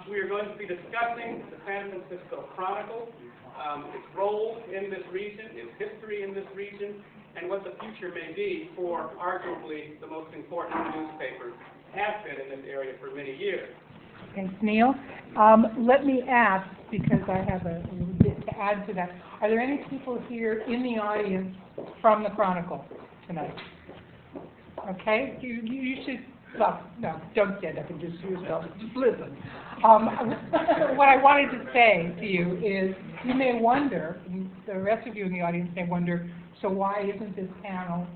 We are going to be discussing the San Francisco Chronicle, its role in this region, its history in this region, and what the future may be for arguably the most important newspapers have been in this area for many years. Thanks, Neil. Let me ask, because I have a little bit to add to that, are there any people here in the audience from the Chronicle tonight? Okay, you should, well, no, don't stand up and just yourself, just listen. What I wanted to say to you is, you may wonder, the rest of you in the audience may wonder, so why isn't this panel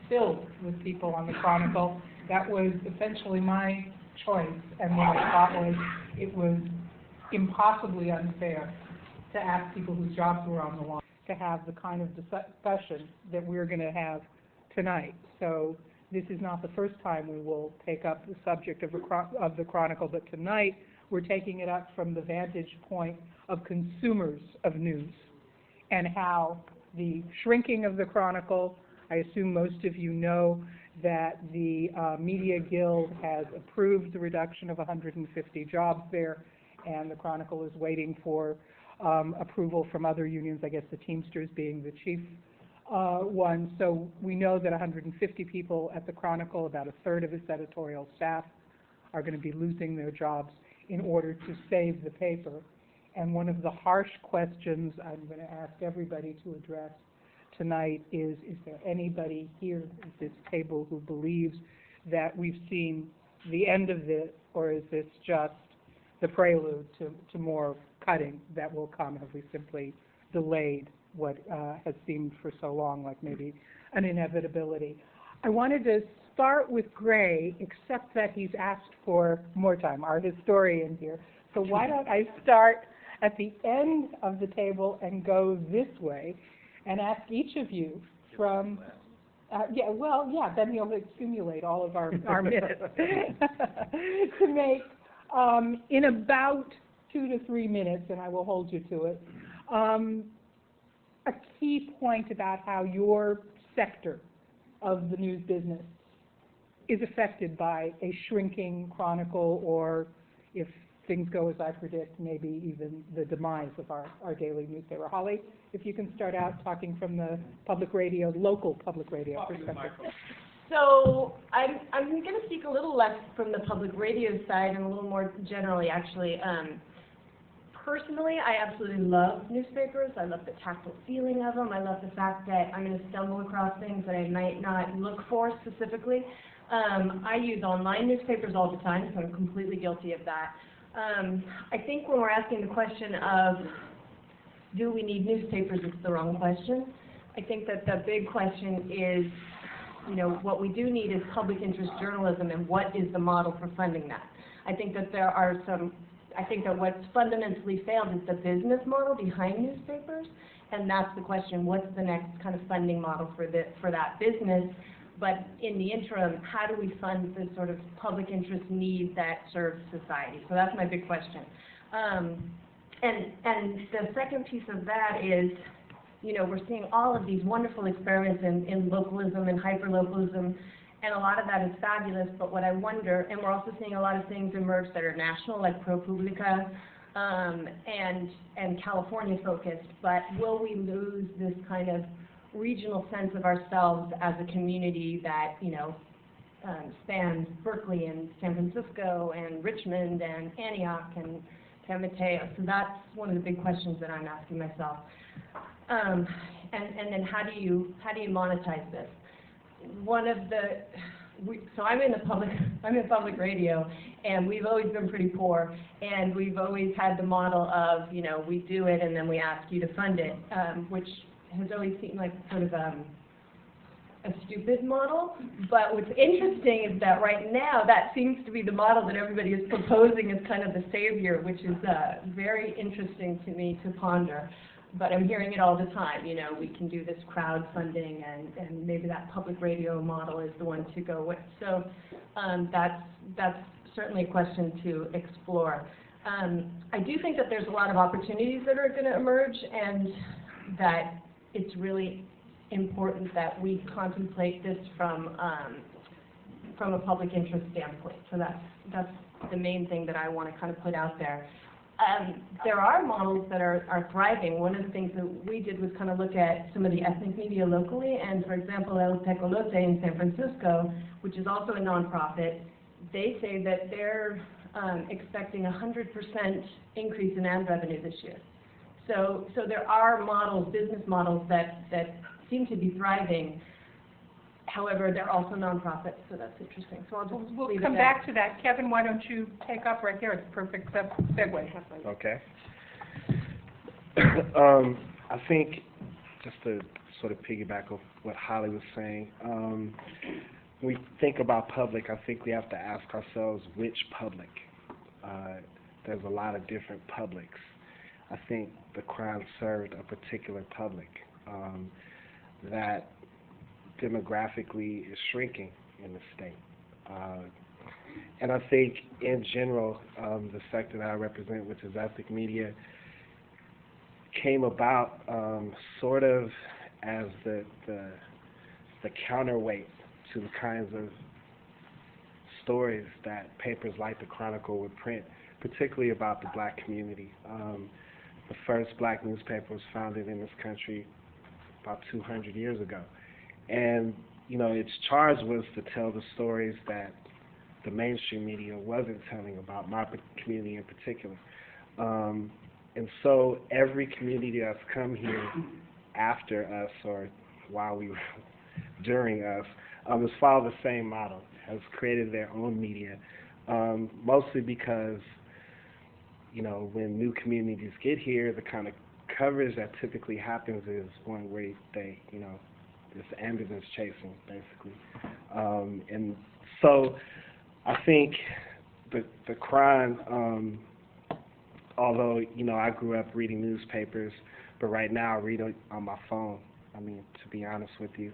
filled with people on the Chronicle? That was essentially my choice, and what I thought was it was impossibly unfair to ask people whose jobs were on the line to have the kind of discussion that we're going to have tonight. So this is not the first time we will take up the subject of the Chronicle, but tonight we're taking it up from the vantage point of consumers of news and how the shrinking of the Chronicle, I assume most of you know that the Media Guild has approved the reduction of 150 jobs there, and the Chronicle is waiting for approval from other unions, I guess the Teamsters being the chief one. So we know that 150 people at the Chronicle, about a third of its editorial staff, are going to be losing their jobs in order to save the paper. And one of the harsh questions I'm going to ask everybody to address tonight is there anybody here at this table who believes that we've seen the end of this, or is this just the prelude to more cutting that will come? Have we simply delayed what has seemed for so long like maybe an inevitability? I wanted to start with Gray, except that he's asked for more time, our historian here. So why don't I start at the end of the table and go this way and ask each of you from, then he'll accumulate all of our minutes, to make, in about 2 to 3 minutes, and I will hold you to it, a key point about how your sector of the news business is affected by a shrinking Chronicle, or if things go as I predict, maybe even the demise of our daily newspaper. Holly, if you can start out talking from the public radio, local public radio perspective. So I'm going to speak a little less from the public radio side and a little more generally, actually. Personally, I absolutely love newspapers. I love the tactile feeling of them. I love the fact that I'm going to stumble across things that I might not look for specifically. I use online newspapers all the time, so I'm completely guilty of that. I think when we're asking the question of do we need newspapers, it's the wrong question. I think that the big question is, what we do need is public interest journalism, and what is the model for funding that? I think that what's fundamentally failed is the business model behind newspapers, and that's the question, what's the next kind of funding model for that business? But in the interim, how do we fund the sort of public interest need that serves society? So that's my big question. And the second piece of that is, we're seeing all of these wonderful experiments in localism and hyperlocalism, and a lot of that is fabulous, but what I wonder, and we're also seeing a lot of things emerge that are national, like ProPublica, and California focused, but will we lose this kind of regional sense of ourselves as a community that, spans Berkeley and San Francisco and Richmond and Antioch and San Mateo? So that's one of the big questions that I'm asking myself. And then how do you monetize this? So I'm in public radio, and we've always been pretty poor, and we've always had the model of, we do it and then we ask you to fund it, which has always seemed like sort of a stupid model. But what's interesting is that right now that seems to be the model that everybody is proposing as kind of the savior, which is very interesting to me to ponder. But I'm hearing it all the time, we can do this crowdfunding, and maybe that public radio model is the one to go with. So that's certainly a question to explore. I do think that there's a lot of opportunities that are going to emerge, and that it's really important that we contemplate this from from a public interest standpoint. So that's the main thing that I want to kind of put out there. There are models that are thriving. One of the things that we did was kind of look at some of the ethnic media locally, and for example, El Tecolote in San Francisco, which is also a nonprofit, they say that they're expecting 100% increase in ad revenue this year. So there are models, business models that seem to be thriving. However, they're also nonprofits, so that's interesting. So I'll just We'll leave it come there. back to that. Kevin, why don't you take up right there? It's a perfect segue. Okay. I think, just to sort of piggyback off what Holly was saying, when we think about public, I think we have to ask ourselves which public. There's a lot of different publics. I think the crime served a particular public that demographically is shrinking in the state. And I think in general, the sector that I represent, which is ethnic media, came about sort of as the counterweight to the kinds of stories that papers like the Chronicle would print, particularly about the black community. The first black newspaper was founded in this country about 200 years ago. And, you know, its charge was to tell the stories that the mainstream media wasn't telling about my community in particular. And so every community that's come here after us or while we were during us has followed the same model, has created their own media, mostly because, you know, when new communities get here, the kind of coverage that typically happens is one where they, you know, this ambulance chasing, basically. And so I think the crime, although, you know, I grew up reading newspapers, but right now I read it on my phone. I mean, to be honest with you,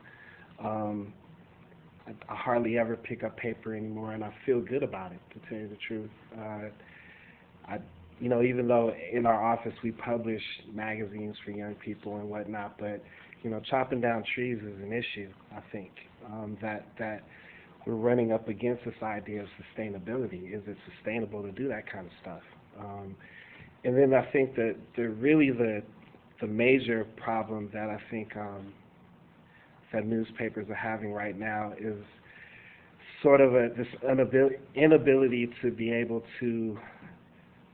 I hardly ever pick up paper anymore, and I feel good about it, to tell you the truth. You know, even though in our office we publish magazines for young people and whatnot, but, you know, chopping down trees is an issue, I think, that we're running up against this idea of sustainability. Is it sustainable to do that kind of stuff? And then I think that the major problem that I think that newspapers are having right now is sort of this inability to be able to,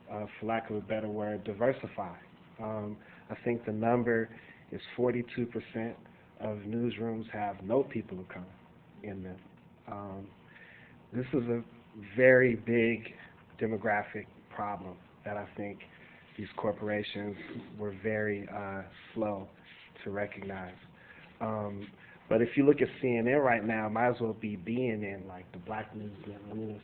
for lack of a better word, diversify. I think the number is 42% of newsrooms have no people of color in them. This is a very big demographic problem that I think these corporations were very slow to recognize. But if you look at CNN right now, it might as well be BNN, like the black news. I mean,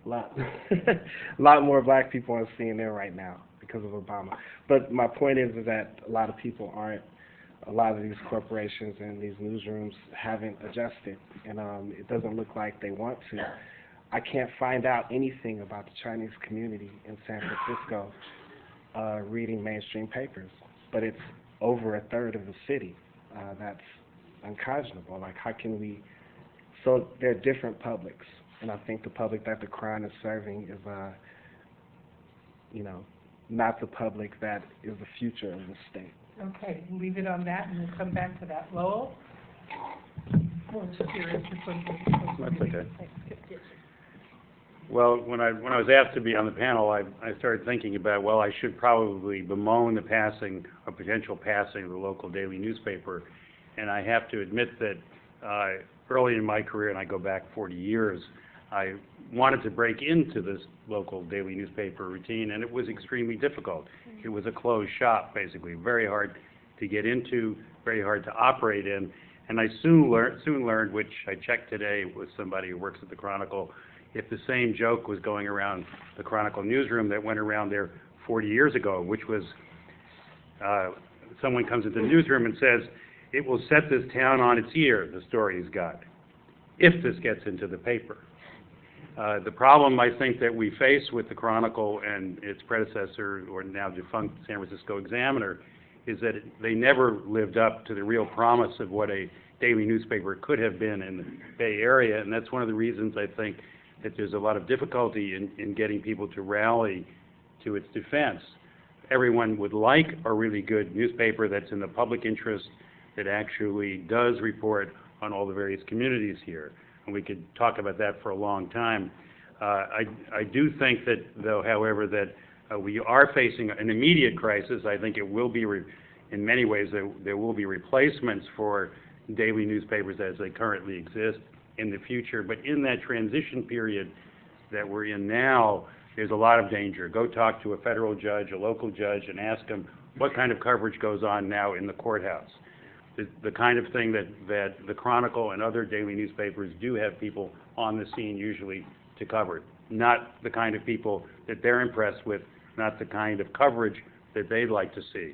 there's a lot more black people on CNN right now because of Obama. But my point is that a lot of people aren't, a lot of these corporations and these newsrooms haven't adjusted, and it doesn't look like they want to. I can't find out anything about the Chinese community in San Francisco reading mainstream papers, but it's over a third of the city. That's unconscionable. Like, how can we? So they're different publics, and I think the public that the Crown is serving is, you know, not the public that is the future of the state. Okay, we'll leave it on that, and we'll come back to that. Lowell? Well, just curious, this one's That's okay. Well, when I was asked to be on the panel, I started thinking about, well, I should probably bemoan the passing, a potential passing of the local daily newspaper. And I have to admit that early in my career, and I go back 40 years, I wanted to break into this local daily newspaper routine, and it was extremely difficult. It was a closed shop, basically, very hard to get into, very hard to operate in. And I soon learned, which I checked today with somebody who works at the Chronicle, if the same joke was going around the Chronicle newsroom that went around there 40 years ago, which was someone comes into the newsroom and says, it will set this town on its ear, the story he's got, if this gets into the paper. The problem, I think, that we face with the Chronicle and its predecessor, or now defunct San Francisco Examiner, is that they never lived up to the real promise of what a daily newspaper could have been in the Bay Area, and that's one of the reasons I think that there's a lot of difficulty in getting people to rally to its defense. Everyone would like a really good newspaper that's in the public interest, that actually does report on all the various communities here, and we could talk about that for a long time. I do think that, though, however, that we are facing an immediate crisis. I think it will be, in many ways, there will be replacements for daily newspapers as they currently exist in the future. But in that transition period that we're in now, there's a lot of danger. Go talk to a federal judge, a local judge, and ask them what kind of coverage goes on now in the courthouse. The kind of thing that the Chronicle and other daily newspapers do have people on the scene usually to cover. Not the kind of people that they're impressed with, not the kind of coverage that they'd like to see.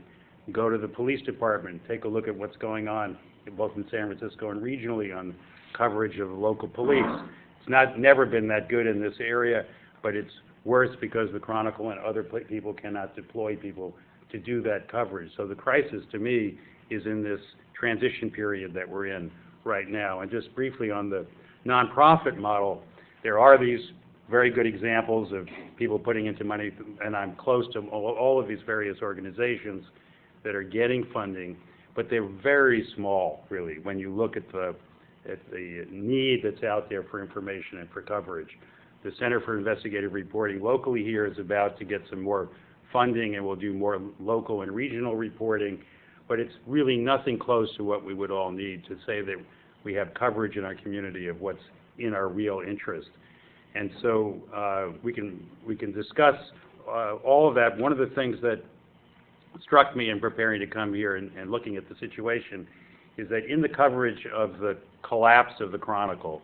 Go to the police department, take a look at what's going on both in San Francisco and regionally on coverage of local police. It's never been that good in this area, but it's worse because the Chronicle and other people cannot deploy people to do that coverage. So the crisis, to me, is in this transition period that we're in right now. And just briefly on the nonprofit model, there are these very good examples of people putting into money, and I'm close to all of these various organizations that are getting funding, but they're very small, really, when you look at the need that's out there for information and for coverage. The Center for Investigative Reporting locally here is about to get some more funding, and we'll do more local and regional reporting, but it's really nothing close to what we would all need to say that we have coverage in our community of what's in our real interest. And so we can discuss all of that. One of the things that struck me in preparing to come here and looking at the situation is that in the coverage of the collapse of the Chronicle,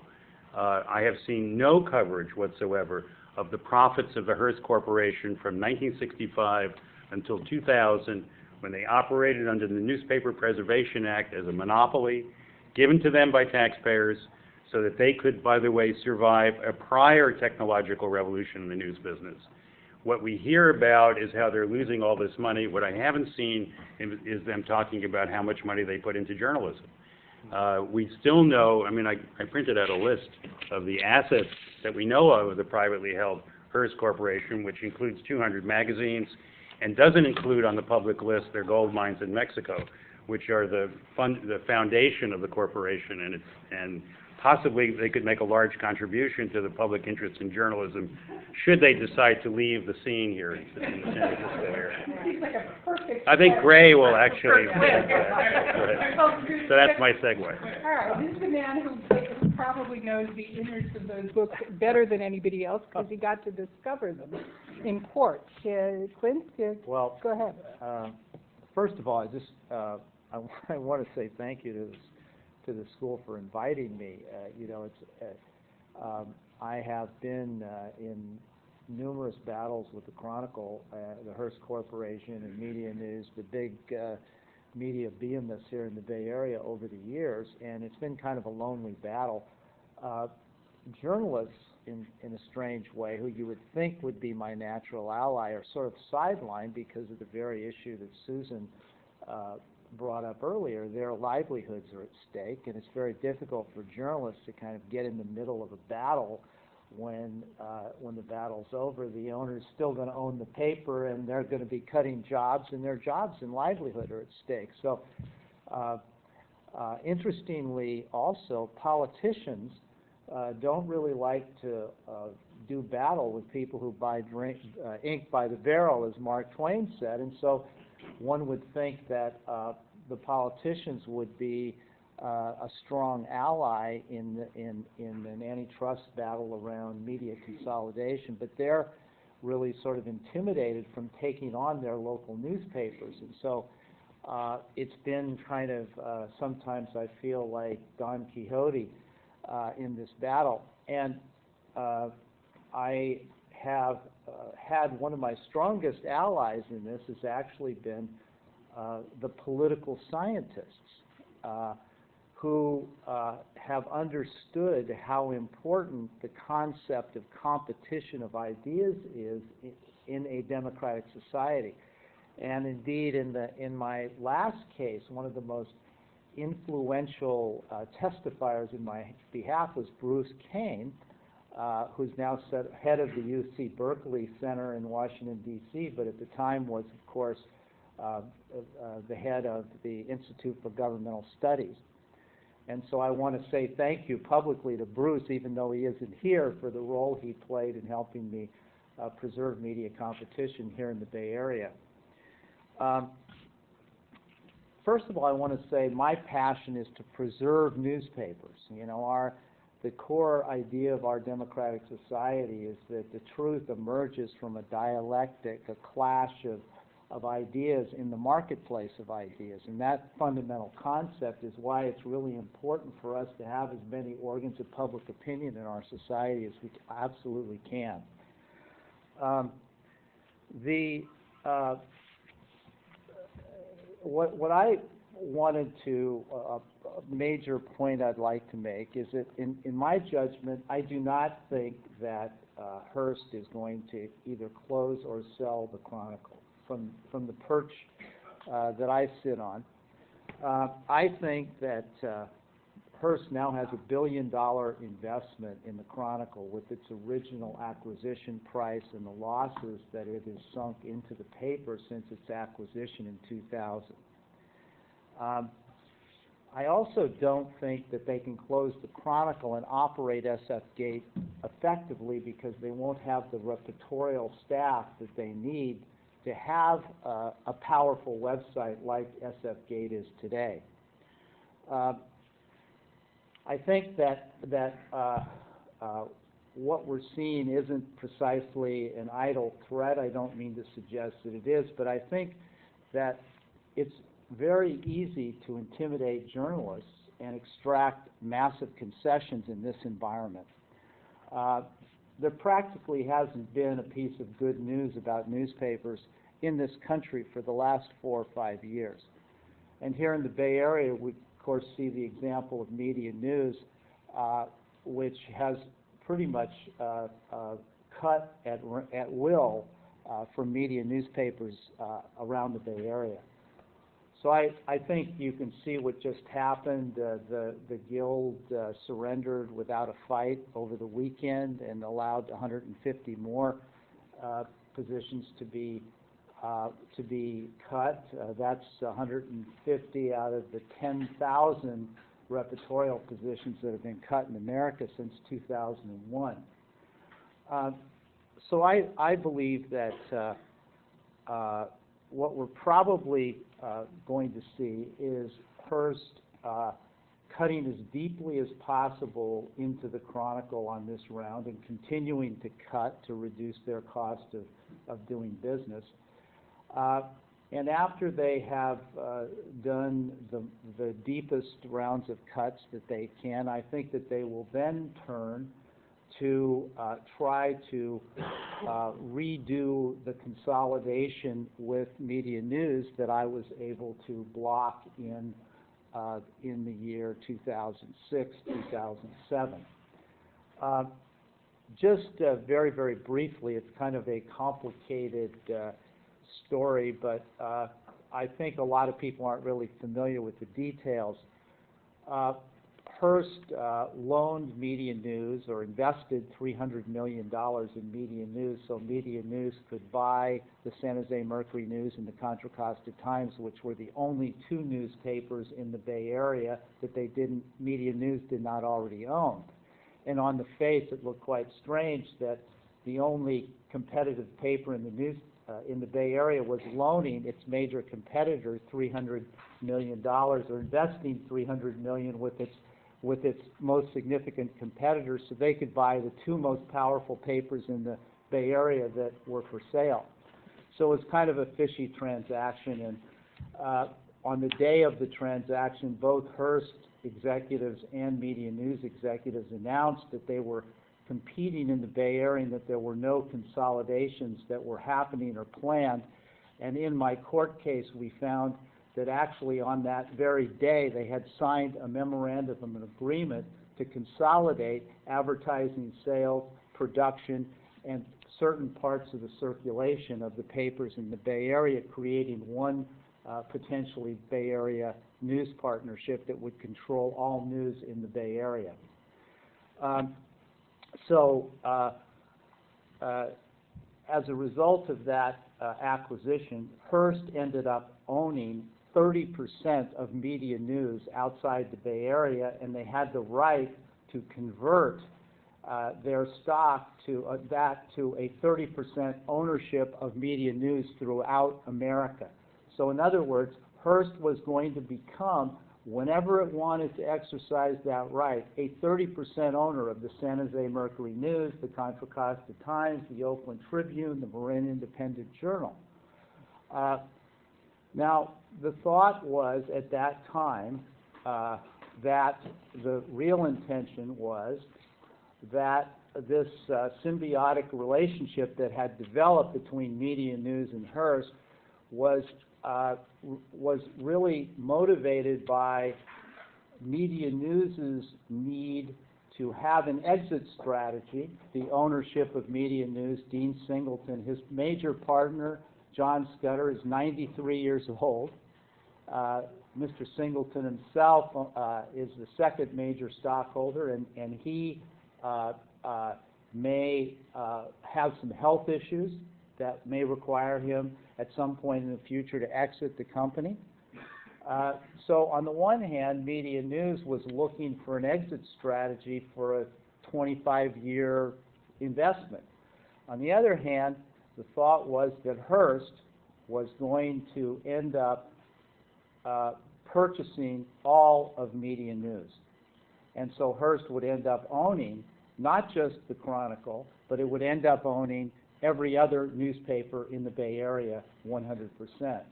I have seen no coverage whatsoever of the profits of the Hearst Corporation from 1965 until 2000, when they operated under the Newspaper Preservation Act as a monopoly given to them by taxpayers so that they could, by the way, survive a prior technological revolution in the news business. What we hear about is how they're losing all this money. What I haven't seen is them talking about how much money they put into journalism. We still know, I mean, I printed out a list of the assets that we know of the privately held Hearst Corporation, which includes 200 magazines, and doesn't include on the public list their gold mines in Mexico, which are the foundation of the corporation, and possibly they could make a large contribution to the public interest in journalism should they decide to leave the scene here in the San Francisco area. I think Gray will actually think that. So that's my segue. All right, this is the man who probably knows the innards of those books better than anybody else because he got to discover them in court. Clint, well, go ahead. First of all, I want to say thank you to the school for inviting me. I have been in numerous battles with the Chronicle, the Hearst Corporation, and Media News, the big media behemoths here in the Bay Area over the years, and it's been kind of a lonely battle. Journalists, in a strange way, who you would think would be my natural ally, are sort of sidelined because of the very issue that Susan brought up earlier. Their livelihoods are at stake, and it's very difficult for journalists to kind of get in the middle of a battle when the battle's over. The owner's still going to own the paper, and they're going to be cutting jobs, and their jobs and livelihood are at stake. So, interestingly, also, politicians don't really like to do battle with people who buy ink by the barrel, as Mark Twain said, and so one would think that the politicians would be a strong ally in an antitrust battle around media consolidation, but they're really sort of intimidated from taking on their local newspapers, and so it's been kind of sometimes I feel like Don Quixote in this battle, and I have had one of my strongest allies in this has actually been the political scientists who have understood how important the concept of competition of ideas is in a democratic society. And indeed, in my last case, one of the most influential testifiers in my behalf was Bruce Kane, who's now head of the UC Berkeley Center in Washington, D.C., but at the time was, of course, the head of the Institute for Governmental Studies. And so I want to say thank you publicly to Bruce, even though he isn't here, for the role he played in helping me preserve media competition here in the Bay Area. First of all, I want to say my passion is to preserve newspapers. You know, the core idea of our democratic society is that the truth emerges from a dialectic, a clash of ideas in the marketplace of ideas. And that fundamental concept is why it's really important for us to have as many organs of public opinion in our society as we absolutely can. What I wanted to, a major point I'd like to make is that in my judgment, I do not think that Hearst is going to either close or sell the Chronicle. From the perch that I sit on, I think that Hearst now has $1 billion investment in the Chronicle with its original acquisition price and the losses that it has sunk into the paper since its acquisition in 2000. I also don't think that they can close the Chronicle and operate SF Gate effectively because they won't have the repertorial staff that they need to have a powerful website like SF Gate is today. I think that what we're seeing isn't precisely an idle threat. I don't mean to suggest that it is, but I think that it's very easy to intimidate journalists and extract massive concessions in this environment. There practically hasn't been a piece of good news about newspapers in this country for the last 4 or 5 years. And here in the Bay Area, we, of course, see the example of Media News, which has pretty much cut at will from media newspapers around the Bay Area. So I think you can see what just happened. The Guild surrendered without a fight over the weekend and allowed 150 more positions to be cut. That's 150 out of the 10,000 repertorial positions that have been cut in America since 2001. So I believe that what we're probably going to see is Hearst cutting as deeply as possible into the Chronicle on this round and continuing to cut to reduce their cost of doing business. And after they have done the deepest rounds of cuts that they can, I think that they will then turn to try to redo the consolidation with Media News that I was able to block in the year 2006, 2007. Just very, very briefly, it's kind of a complicated story, but I think a lot of people aren't really familiar with the details. Hearst loaned Media News or invested $300 million in Media News so Media News could buy the San Jose Mercury News and the Contra Costa Times, which were the only 2 newspapers in the Bay Area that Media News did not already own. And on the face, it looked quite strange that the only competitive paper in the Bay Area was loaning its major competitor $300 million, or investing $300 million with its most significant competitors so they could buy the 2 most powerful papers in the Bay Area that were for sale. So it was kind of a fishy transaction, and on the day of the transaction, both Hearst executives and Media News executives announced that they were competing in the Bay Area and that there were no consolidations that were happening or planned. And in my court case, we found that actually on that very day they had signed a memorandum of agreement to consolidate advertising, sales, production, and certain parts of the circulation of the papers in the Bay Area, creating one potentially Bay Area news partnership that would control all news in the Bay Area. As a result of that acquisition, Hearst ended up owning 30% of media news outside the Bay Area, and they had the right to convert their stock to that to a 30% ownership of media news throughout America. So in other words, Hearst was going to become, whenever it wanted to exercise that right, a 30% owner of the San Jose Mercury News, the Contra Costa Times, the Oakland Tribune, the Marin Independent Journal. Now, the thought was at that time that the real intention was that this symbiotic relationship that had developed between Media News and Hearst was really motivated by Media News's need to have an exit strategy. The ownership of Media News, Dean Singleton, his major partner, John Scudder, is 93 years old. Mr. Singleton himself is the second major stockholder, and he may have some health issues that may require him at some point in the future to exit the company. So on the one hand, Media News was looking for an exit strategy for a 25-year investment. On the other hand, the thought was that Hearst was going to end up purchasing all of Media News. And so Hearst would end up owning not just the Chronicle, but it would end up owning every other newspaper in the Bay Area 100%.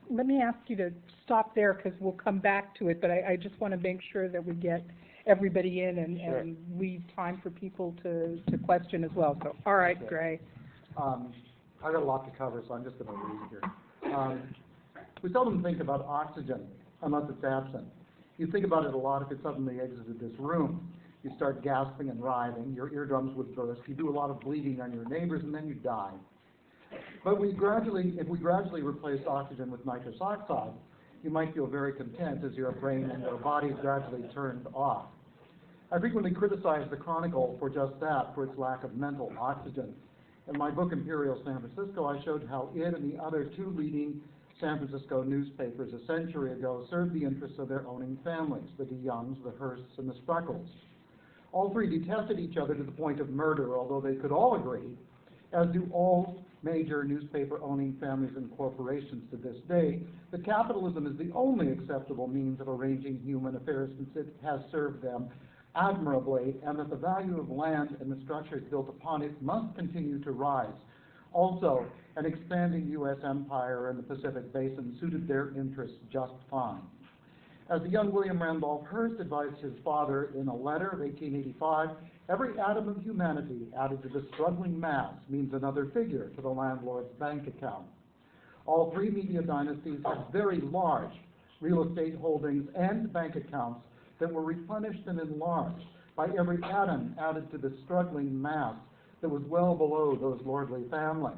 Let me ask you to stop there because we'll come back to it, but I just want to make sure that we get everybody in and leave time for people to question as well. So, all right, okay. Gray. I've got a lot to cover, so I'm just going to read here. We seldom think about oxygen unless it's absent. You think about it a lot if it suddenly exited this room. You start gasping and writhing, your eardrums would burst, you do a lot of bleeding on your neighbors, and then you die. But if we gradually replace oxygen with nitrous oxide, you might feel very content as your brain and your body gradually turned off. I frequently criticize the Chronicle for just that, for its lack of mental oxygen. In my book, Imperial San Francisco, I showed how it and the other two leading San Francisco newspapers a century ago served the interests of their owning families, the DeYoungs, the Hearsts, and the Spreckles. All three detested each other to the point of murder, although they could all agree, as do all major newspaper-owning families and corporations to this day, that capitalism is the only acceptable means of arranging human affairs since it has served them admirably, and that the value of land and the structures built upon it must continue to rise. Also, an expanding U.S. empire in the Pacific Basin suited their interests just fine. As the young William Randolph Hearst advised his father in a letter of 1885, every atom of humanity added to the struggling mass means another figure to the landlord's bank account. All three media dynasties had very large real estate holdings and bank accounts that were replenished and enlarged by every atom added to the struggling mass that was well below those lordly families.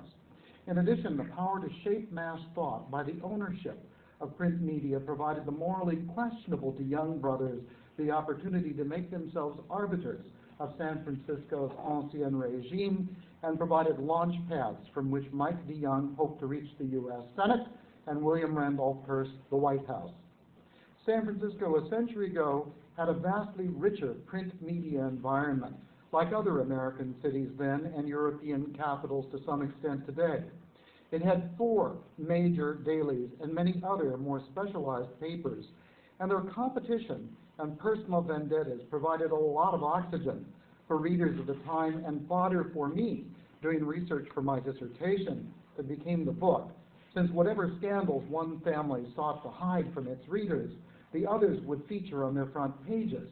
In addition, the power to shape mass thought by the ownership of print media provided the morally questionable to young brothers the opportunity to make themselves arbiters of San Francisco's ancien regime and provided launch pads from which Mike DeYoung hoped to reach the U.S. Senate and William Randolph Hearst the White House. San Francisco a century ago had a vastly richer print media environment, like other American cities then and European capitals to some extent today. It had 4 major dailies and many other more specialized papers, and their competition and personal vendettas provided a lot of oxygen for readers of the time and fodder for me doing research for my dissertation that became the book, since whatever scandals one family sought to hide from its readers, the others would feature on their front pages.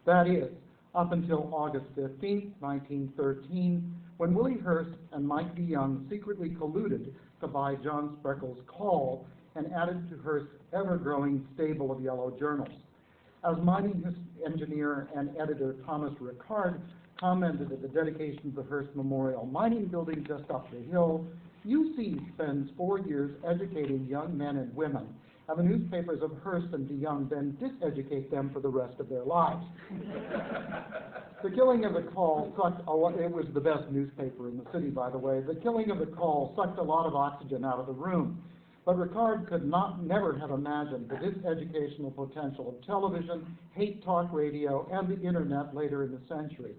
That is, up until August 15, 1913, when Willie Hearst and Mike DeYoung secretly colluded to buy John Spreckles' Call and added to Hearst's ever-growing stable of yellow journals. As mining engineer and editor Thomas Ricard commented at the dedication of the Hearst Memorial Mining Building just up the hill, UC spends 4 years educating young men and women and the newspapers of Hearst and DeYoung then diseducate them for the rest of their lives. The Killing of the Call sucked a lot, it was the best newspaper in the city, by the way. The Killing of the Call sucked a lot of oxygen out of the room. But Ricard could never have imagined the diseducational potential of television, hate talk radio, and the internet later in the century.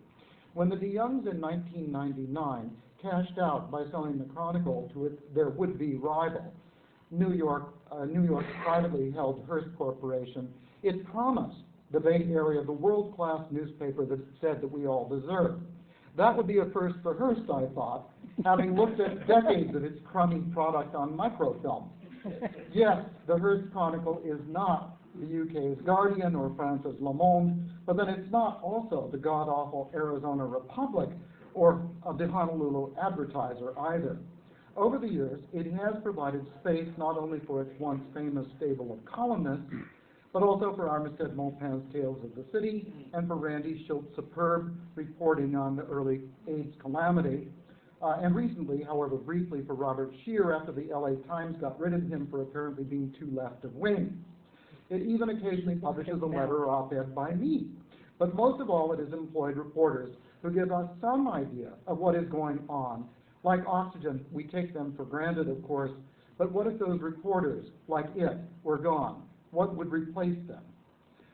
When the DeYoungs in 1999 cashed out by selling the Chronicle to their would-be rival, New York's privately held Hearst Corporation, it promised the Bay Area the world-class newspaper that it said that we all deserve. That would be a first for Hearst, I thought, having looked at decades of its crummy product on microfilm. Yes, the Hearst Chronicle is not the UK's Guardian or France's Le Monde, but then it's not also the god-awful Arizona Republic or the Honolulu Advertiser either. Over the years, it has provided space not only for its once famous stable of columnists, but also for Armistead Maupin's Tales of the City and for Randy Schultz's superb reporting on the early AIDS calamity. And recently, however briefly, for Robert Scheer after the LA Times got rid of him for apparently being too left of wing. It even occasionally publishes a letter or op-ed by me. But most of all, it has employed reporters who give us some idea of what is going on. Like Oxygen, we take them for granted, of course, but what if those reporters, like it, were gone? What would replace them?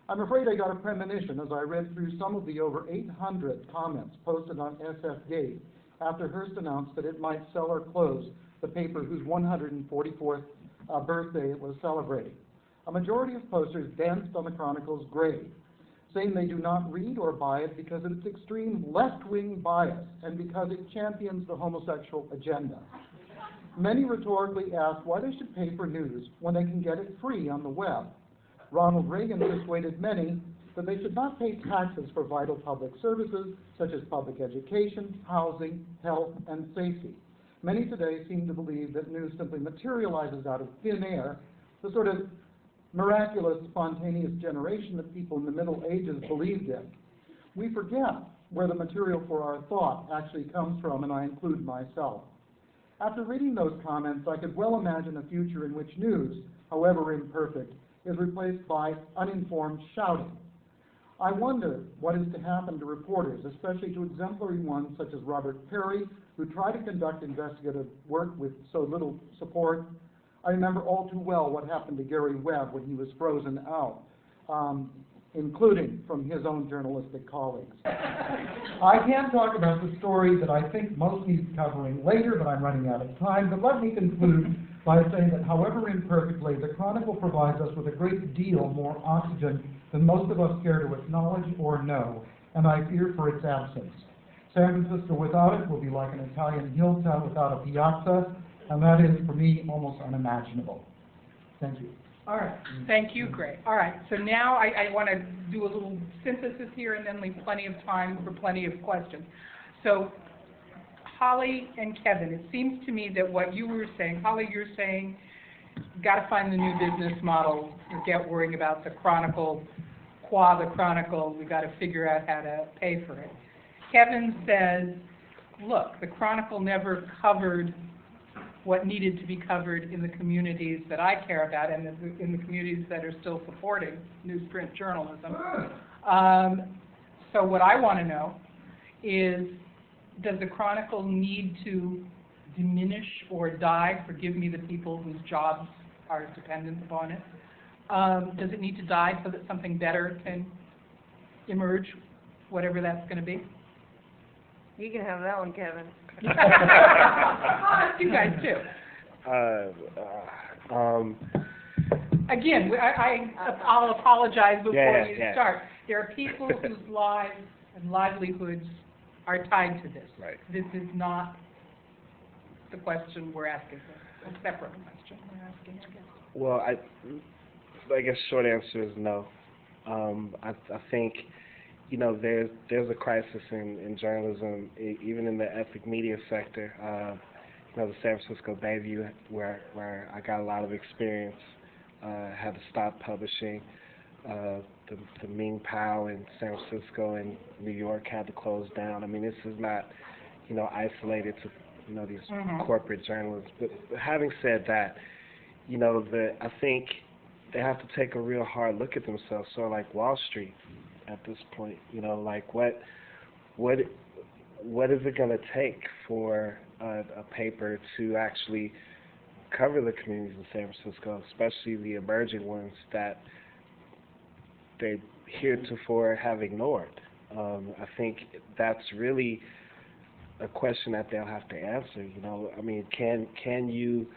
I'm afraid I got a premonition as I read through some of the over 800 comments posted on SF Gate after Hearst announced that it might sell or close the paper whose 144th birthday it was celebrating. A majority of posters danced on the Chronicle's grave, saying they do not read or buy it because of its extreme left-wing bias and because it champions the homosexual agenda. Many rhetorically asked why they should pay for news when they can get it free on the web. Ronald Reagan persuaded many that they should not pay taxes for vital public services such as public education, housing, health, and safety. Many today seem to believe that news simply materializes out of thin air, the sort of miraculous, spontaneous generation that people in the Middle Ages believed in. We forget where the material for our thought actually comes from, and I include myself. After reading those comments, I could well imagine a future in which news, however imperfect, is replaced by uninformed shouting. I wonder what is to happen to reporters, especially to exemplary ones such as Robert Perry, who tried to conduct investigative work with so little support. I remember all too well what happened to Gary Webb when he was frozen out, including from his own journalistic colleagues. I can talk about the story that I think most needs covering later, but I'm running out of time. But let me conclude by saying that however imperfectly, the Chronicle provides us with a great deal more oxygen than most of us care to acknowledge or know, and I fear for its absence. San Francisco without it will be like an Italian hill town without a piazza, and that is, for me, almost unimaginable. Thank you. All right, thank you, Gray. All right, so now I want to do a little synthesis here and then leave plenty of time for plenty of questions. So, Holly and Kevin, it seems to me that what you were saying, Holly, you're saying, got to find the new business model, forget worrying about the Chronicle, the Chronicle, we got to figure out how to pay for it. Kevin says, look, the Chronicle never covered what needed to be covered in the communities that I care about and in the communities that are still supporting newsprint journalism. So what I want to know is, does the Chronicle need to diminish or die? Forgive me, the people whose jobs are dependent upon it. Does it need to die so that something better can emerge, whatever that's going to be? You can have that one, Kevin. I'll ask you guys too. Again, I'll apologize before you start. There are people whose lives and livelihoods are tied to this. Right. This is not the question we're asking. A separate question we're asking, I guess. Well, I guess short answer is no. I think, you know, there's a crisis in journalism, even in the ethnic media sector. You know, the San Francisco Bayview, where I got a lot of experience, had to stop publishing. The Ming Pao in San Francisco and New York had to close down. I mean, this is not, you know, isolated to, you know, these corporate journalists. But having said that, you know, I think they have to take a real hard look at themselves, sort of like Wall Street at this point. You know, like what is it going to take for a paper to actually cover the communities in San Francisco, especially the emerging ones that they heretofore have ignored? I think that's really a question that they'll have to answer. You know, I mean, can you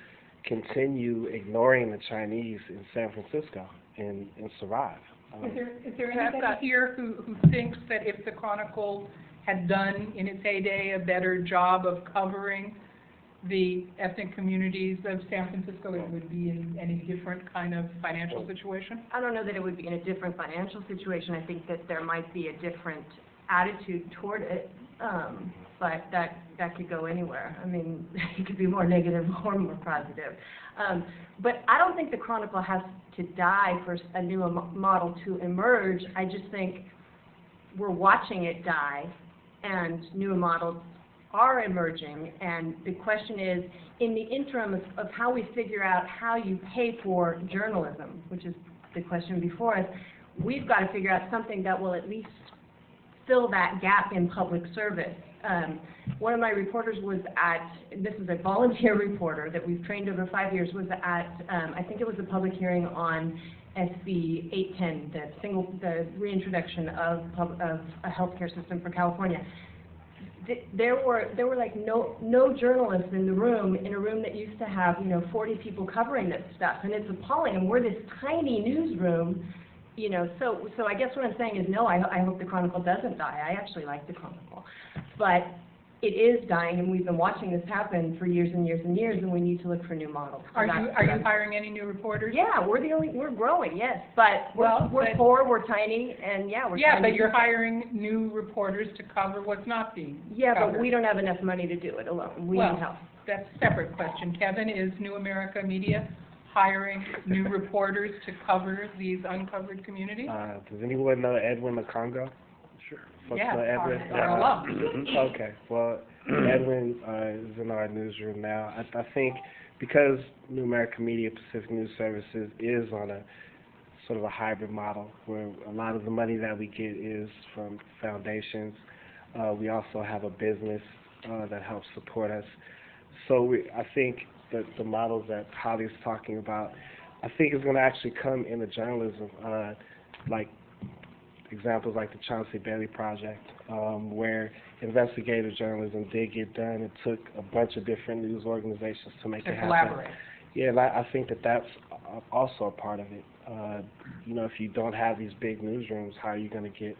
continue ignoring the Chinese in San Francisco and survive? Is there anybody here who thinks that if the Chronicle had done in its heyday a better job of covering the ethnic communities of San Francisco, it would be in any different kind of financial situation? I don't know that it would be in a different financial situation. I think that there might be a different attitude toward it, but that could go anywhere. I mean, it could be more negative or more positive. But I don't think the Chronicle has to die for a new model to emerge. I just think we're watching it die, and new models are emerging, and the question is, in the interim of how we figure out how you pay for journalism, which is the question before us, we've got to figure out something that will at least fill that gap in public service. One of my reporters was at, this is a volunteer reporter that we've trained over 5 years, was at, I think it was a public hearing on SB 810, the reintroduction of a healthcare system for California. There were like no journalists in the room, in a room that used to have, 40 people covering this stuff, and it's appalling. And we're this tiny newsroom, so I guess what I'm saying is no, I hope the Chronicle doesn't die. I actually like the Chronicle, but it is dying, and we've been watching this happen for years and years and years, and we need to look for new models. Are you hiring any new reporters? Yeah, we're growing, yes, but we're poor, we're tiny, and we're yeah, but you're hiring new reporters to cover what's not being covered. But we don't have enough money to do it alone. We need help. That's a separate question. Kevin, is New America Media hiring new reporters to cover these uncovered communities? Does anyone know Edwin Makongo? Sure. Folks know Edwin? Our alum. Okay, well, Edwin is in our newsroom now. I think because New American Media Pacific News Services is on a sort of a hybrid model where a lot of the money that we get is from foundations. We also have a business that helps support us. So I think that the models that Holly's talking about, I think is going to actually come into journalism, like examples like the Chauncey Bailey Project, where investigative journalism did get done. It took a bunch of different news organizations to make it happen. Collaborate. Yeah, and I think that that's also a part of it. If you don't have these big newsrooms, how are you going to get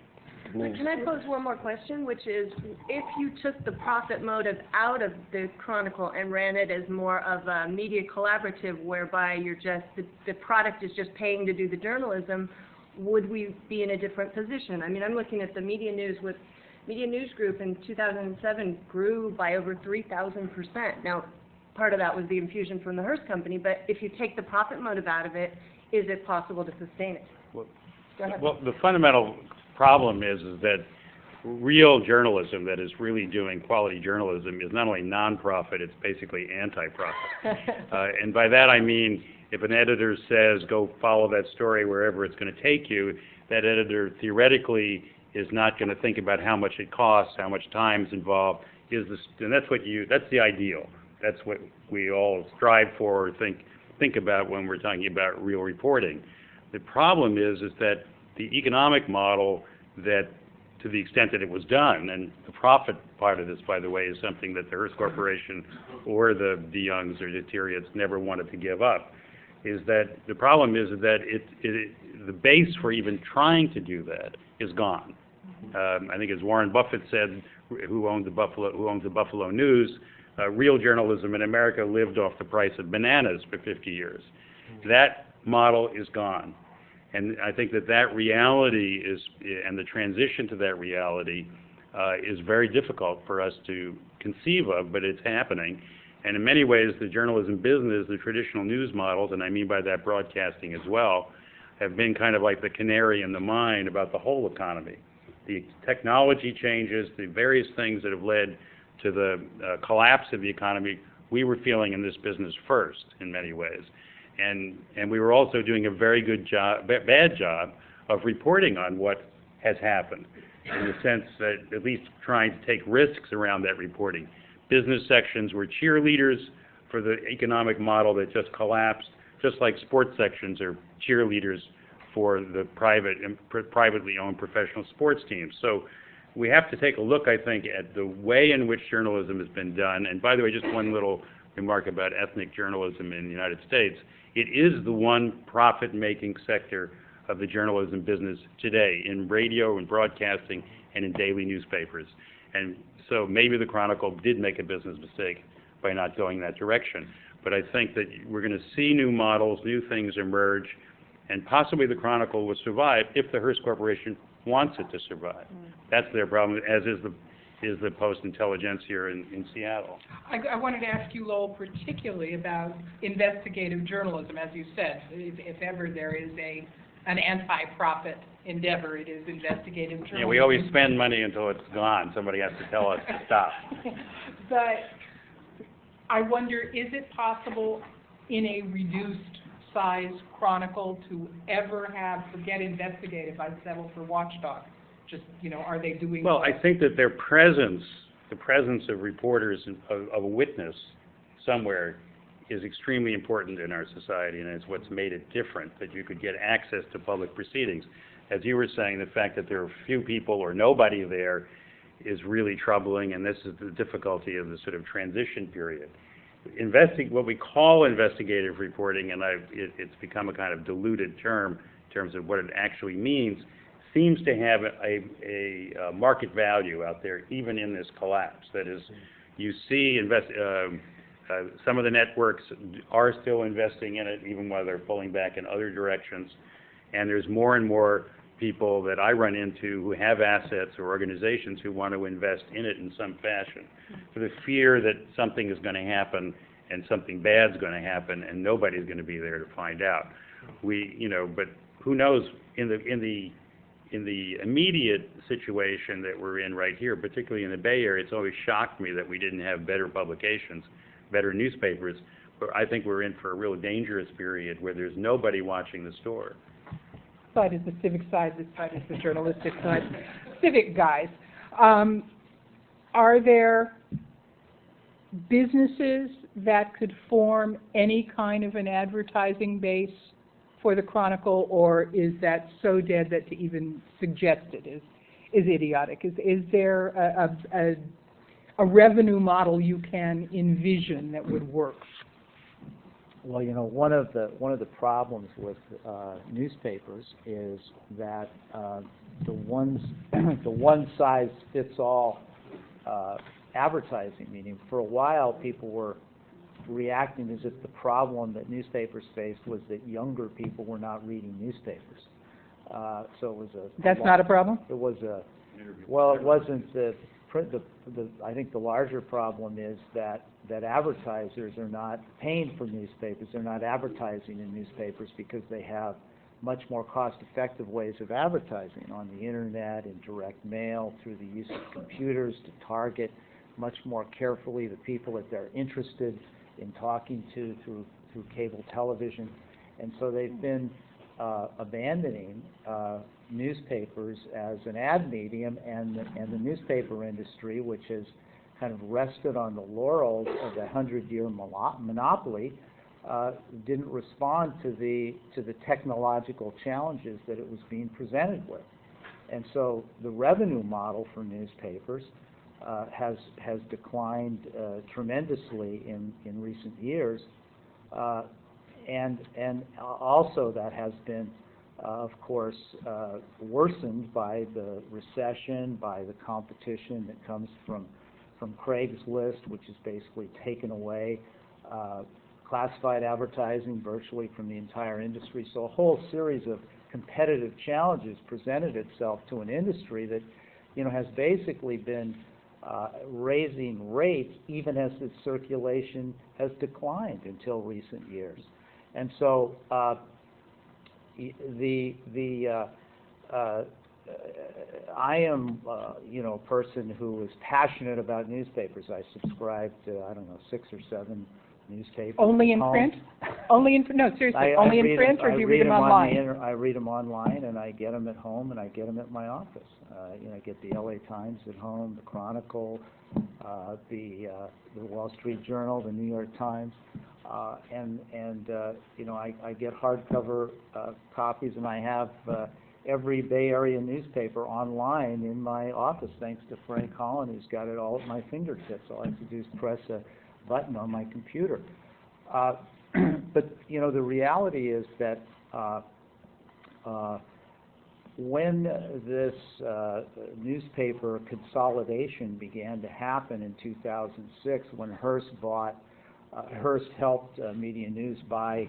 news? Can I pose one more question, which is, if you took the profit motive out of the Chronicle and ran it as more of a media collaborative, whereby you're just the product is just paying to do the journalism, would we be in a different position? I mean, I'm looking at the Media News Group in 2007 grew by over 3,000%. Now, part of that was the infusion from the Hearst Company, but if you take the profit motive out of it, is it possible to sustain it? Well, the fundamental problem is that real journalism that is really doing quality journalism is not only non-profit, it's basically anti-profit. And by that I mean, if an editor says, go follow that story wherever it's going to take you, that editor theoretically is not going to think about how much it costs, how much time is involved. And that's the ideal. That's what we all strive for or think about when we're talking about real reporting. The problem is that the economic model that, to the extent that it was done, and the profit part of this, by the way, is something that the Hearst Corporation or the DeYoungs or the Tiriots never wanted to give up, is that the problem is that the base for even trying to do that is gone. I think as Warren Buffett said, who owns the Buffalo News, real journalism in America lived off the price of bananas for 50 years. That model is gone. And I think that reality is, and the transition to that reality is very difficult for us to conceive of, but it's happening. And in many ways, the journalism business, the traditional news models, and I mean by that broadcasting as well, have been kind of like the canary in the mine about the whole economy. The technology changes, the various things that have led to the collapse of the economy, we were feeling in this business first in many ways. And we were also doing a very good job, bad job, of reporting on what has happened, in the sense that at least trying to take risks around that reporting. Business sections were cheerleaders for the economic model that just collapsed, just like sports sections are cheerleaders for the privately owned professional sports teams. So we have to take a look, I think, at the way in which journalism has been done. And by the way, just one little remark about ethnic journalism in the United States. It is the one profit-making sector of the journalism business today, in radio and broadcasting and in daily newspapers. And so maybe the Chronicle did make a business mistake by not going that direction. But I think that we're going to see new models, new things emerge, and possibly the Chronicle will survive if the Hearst Corporation wants it to survive. That's their problem, as is the Post-Intelligentsia in Seattle. I wanted to ask you, Lowell, particularly about investigative journalism. As you said, if ever there is an anti-profit endeavor, it is investigative journalism. Yeah, we always spend money until it's gone. Somebody has to tell us to stop. But I wonder, is it possible in a reduced size Chronicle to ever have, forget investigative, I'd settle for Watchdog? Just, are they doing... Well, I think that their presence, the presence of reporters, of a witness somewhere, is extremely important in our society, and it's what's made it different, that you could get access to public proceedings. As you were saying, the fact that there are few people or nobody there is really troubling, and this is the difficulty of the sort of transition period. What we call investigative reporting, and it's become a kind of diluted term in terms of what it actually means, seems to have a market value out there, even in this collapse. That is, you see some of the networks are still investing in it, even while they're pulling back in other directions. And there's more and more people that I run into who have assets or organizations who want to invest in it in some fashion, for the fear that something is going to happen and something bad's going to happen and nobody's going to be there to find out. But who knows? In the immediate situation that we're in right here, particularly in the Bay Area, it's always shocked me that we didn't have better publications, better newspapers. But I think we're in for a real dangerous period where there's nobody watching the store. Side is the civic side, this side is the journalistic side. Civic guys, are there businesses that could form any kind of an advertising base for the Chronicle, or is that so dead that to even suggest it is idiotic? Is there a revenue model you can envision that would work? Well, one of the problems with newspapers is that the one size fits all advertising. Meaning, for a while, people were reacting as if the problem that newspapers faced was that younger people were not reading newspapers. So it was a. That's not a problem? It was a. Well, it wasn't the. I think the larger problem is that advertisers are not paying for newspapers. They're not advertising in newspapers because they have much more cost-effective ways of advertising on the internet, in direct mail, through the use of computers to target much more carefully the people that they're interested in talking to through cable television. And so they've been abandoning newspapers as an ad medium, and the newspaper industry, which has kind of rested on the laurels of the 100-year monopoly, didn't respond to the technological challenges that it was being presented with. And so the revenue model for newspapers has declined tremendously in recent years, and also that has been of course, worsened by the recession, by the competition that comes from Craigslist, which has basically taken away classified advertising virtually from the entire industry. So a whole series of competitive challenges presented itself to an industry that, has basically been raising rates even as its circulation has declined until recent years. And so I am, a person who is passionate about newspapers. I subscribe to, 6 or 7 newspapers. Only in print? Only in, no, seriously, only in print, or do you read them online? I read them online, and I get them at home, and I get them at my office. I get the LA Times at home, the Chronicle, the Wall Street Journal, the New York Times, and I get hardcover copies, and I have every Bay Area newspaper online in my office, thanks to Frank Holland, who's got it all at my fingertips. All I have to do is press a button on my computer. But, the reality is that when this newspaper consolidation began to happen in 2006, when Hearst helped Media News buy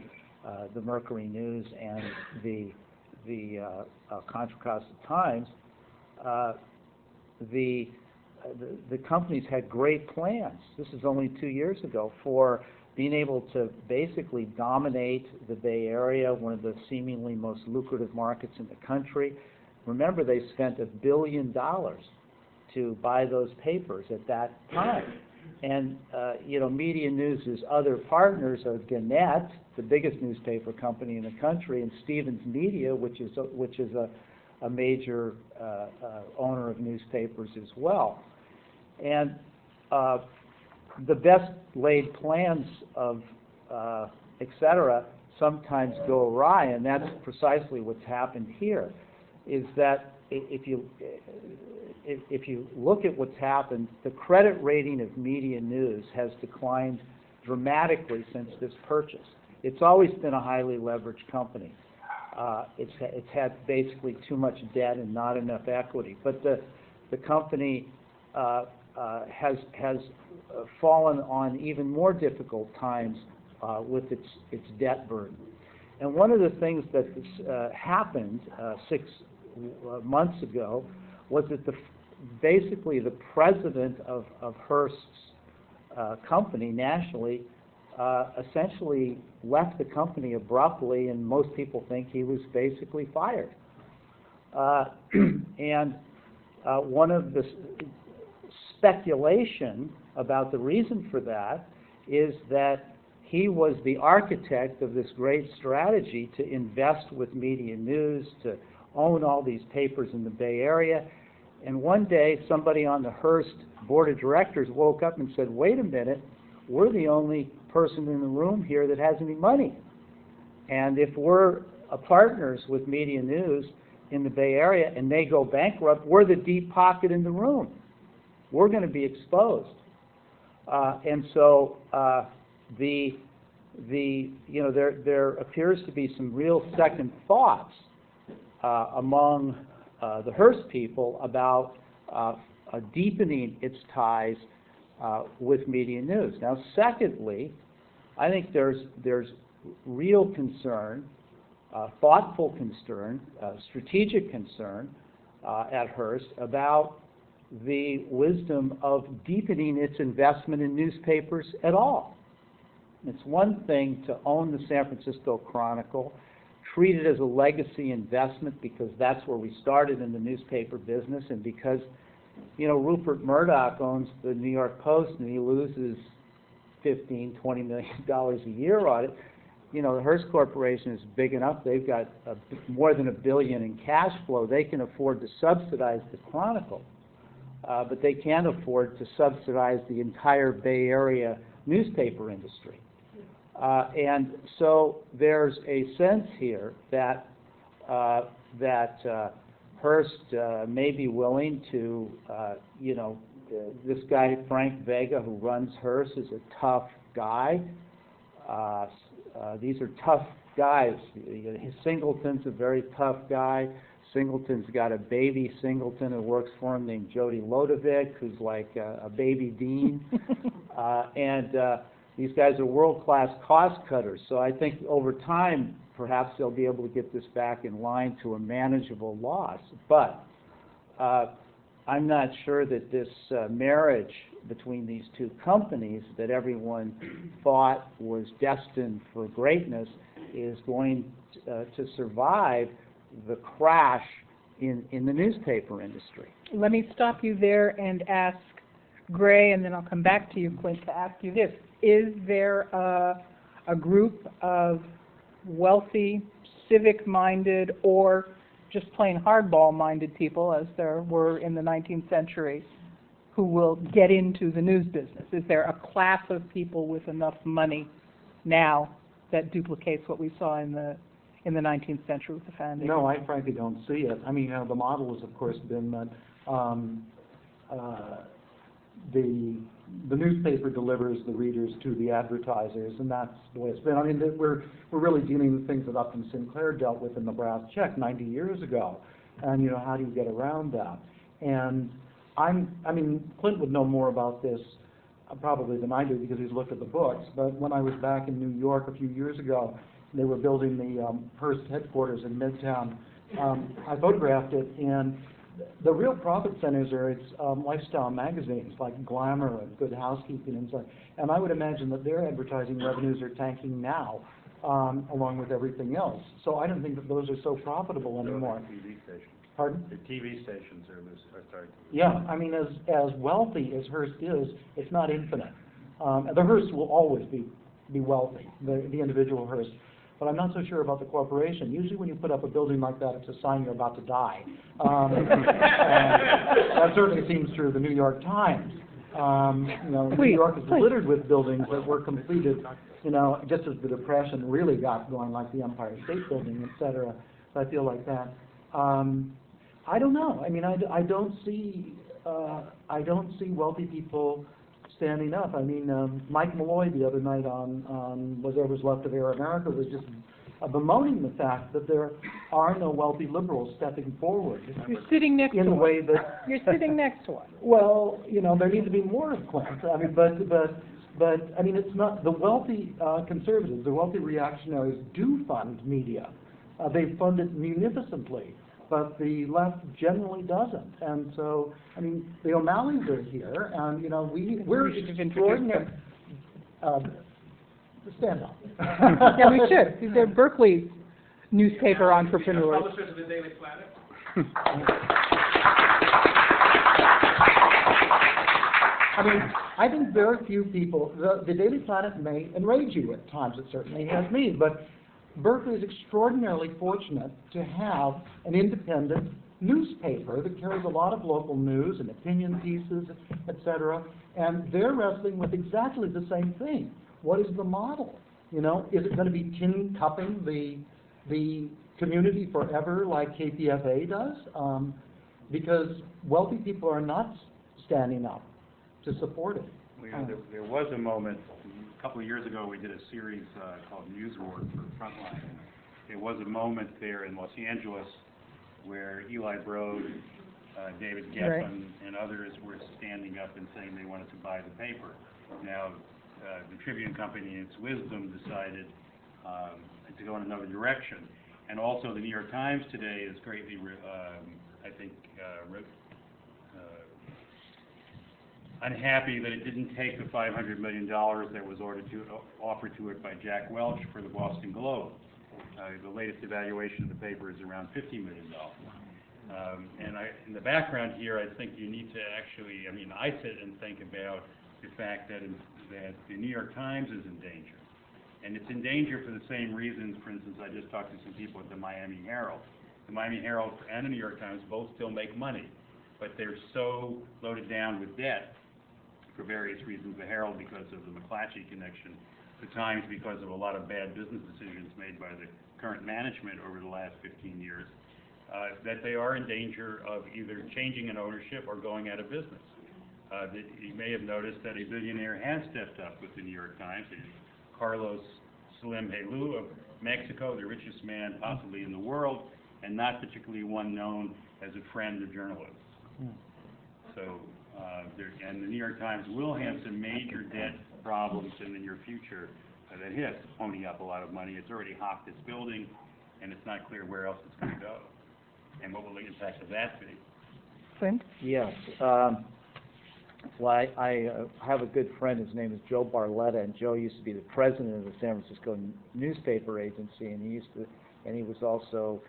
the Mercury News and the Contra Costa Times, the companies had great plans. This is only 2 years ago, for being able to basically dominate the Bay Area, one of the seemingly most lucrative markets in the country. Remember, they spent $1 billion to buy those papers at that time. And, Media News' other partners are Gannett, the biggest newspaper company in the country, and Stevens Media, which is a major owner of newspapers as well. And the best laid plans of et cetera sometimes go awry, and that's precisely what's happened here. Is that if you look at what's happened, the credit rating of Media News has declined dramatically since this purchase. It's always been a highly leveraged company. It's had basically too much debt and not enough equity. But the company has fallen on even more difficult times with its debt burden. And one of the things that happened 6 months ago was that basically the president of Hearst's company nationally essentially left the company abruptly, and most people think he was basically fired. And one of the speculation about the reason for that is that he was the architect of this great strategy to invest with Media News, to own all these papers in the Bay Area. And one day, somebody on the Hearst board of directors woke up and said, wait a minute, we're the only person in the room here that has any money. And if we're partners with Media News in the Bay Area and they go bankrupt, we're the deep pocket in the room. We're going to be exposed. And so there appears to be some real second thoughts among the Hearst people about deepening its ties with Media News. Now, secondly, I think there's real concern, thoughtful concern, strategic concern at Hearst about the wisdom of deepening its investment in newspapers at all. It's one thing to own the San Francisco Chronicle, treat it as a legacy investment because that's where we started in the newspaper business, and because, Rupert Murdoch owns the New York Post and he loses $15, $20 million a year on it. The Hearst Corporation is big enough. They've got more than $1 billion in cash flow. They can afford to subsidize the Chronicle, but they can't afford to subsidize the entire Bay Area newspaper industry. And so there's a sense here that Hearst may be willing to, this guy Frank Vega who runs Hearst is a tough guy. These are tough guys. Singleton's a very tough guy. Singleton's got a baby Singleton who works for him named Jody Lodovic, who's like a baby dean. And these guys are world-class cost cutters. So I think over time, perhaps they'll be able to get this back in line to a manageable loss. But I'm not sure that this marriage between these two companies that everyone thought was destined for greatness is going to survive the crash in the newspaper industry. Let me stop you there and ask Gray, and then I'll come back to you, Clint, to ask you this. Is there a group of wealthy, civic-minded, or just plain hardball-minded people, as there were in the 19th century, who will get into the news business? Is there a class of people with enough money now that duplicates what we saw in the 19th century with the founding? No, I frankly don't see it. I mean, the model has, of course, been that the newspaper delivers the readers to the advertisers, and that's the way it's been. I mean, we're really dealing with things that Upton Sinclair dealt with in the brass check 90 years ago, and how do you get around that? And I mean, Clint would know more about this probably than I do because he's looked at the books. But when I was back in New York a few years ago, they were building the Hearst headquarters in Midtown. I photographed it, and the real profit centers are its lifestyle magazines like Glamour and Good Housekeeping and so on. And I would imagine that their advertising revenues are tanking now, along with everything else. So I don't think that those are so profitable anymore. TV stations. Pardon? The TV stations are starting to. Yeah, I mean, as wealthy as Hearst is, it's not infinite. The Hearst will always be wealthy, the individual Hearst. But I'm not so sure about the corporation. Usually when you put up a building like that, it's a sign you're about to die. That certainly seems true of the New York Times. New York is littered with buildings that were completed, just as the Depression really got going, like the Empire State Building, et cetera. So I feel like that. I don't know. I mean, I don't see wealthy people standing up. I mean, Mike Malloy the other night on Whatever's Left of Air America was just bemoaning the fact that there are no wealthy liberals stepping forward. You're sitting next to in a one. way that You're sitting next to one. Well, there needs to be more of Clint. I mean, but I mean, it's not the wealthy conservatives, the wealthy reactionaries do fund media. They fund it munificently. But the left generally doesn't. And so, I mean, the O'Malleys are here, and, we're extraordinary. Stand up. Yeah, we should. They're Berkeley newspaper entrepreneurs. Publishers of the Daily Planet. I mean, I think very few people, the Daily Planet may enrage you at times, it certainly has me, but Berkeley is extraordinarily fortunate to have an independent newspaper that carries a lot of local news and opinion pieces, et cetera, and they're wrestling with exactly the same thing. What is the model? Is it going to be tin cupping the community forever like KPFA does? Because wealthy people are not standing up to support it. There was a moment, a couple of years ago, we did a series called News War for Frontline. There was a moment there in Los Angeles where Eli Broad, David Geffen, and others were standing up and saying they wanted to buy the paper. Now, the Tribune Company, in its wisdom, decided to go in another direction. And also, the New York Times today is greatly, unhappy that it didn't take the $500 million that was offered to it by Jack Welch for the Boston Globe. The latest evaluation of the paper is around $50 million. In the background here, I think you need to actually, I sit and think about the fact that the New York Times is in danger. And it's in danger for the same reasons. For instance, I just talked to some people at the Miami Herald. The Miami Herald and the New York Times both still make money, but they're so loaded down with debt for various reasons. The Herald because of the McClatchy connection, the Times because of a lot of bad business decisions made by the current management over the last 15 years, that they are in danger of either changing in ownership or going out of business. You may have noticed that a billionaire has stepped up with the New York Times. Carlos Slim Helú of Mexico, the richest man possibly in the world, and not particularly one known as a friend of journalists. So, and the New York Times will have some major debt problems in the near future that has pony up a lot of money. It's already hocked its building, and it's not clear where else it's going to go. And what will the impact of that be? Clint? Yes. Well, I have a good friend. His name is Joe Barletta, and Joe used to be the president of the San Francisco newspaper agency, and he was also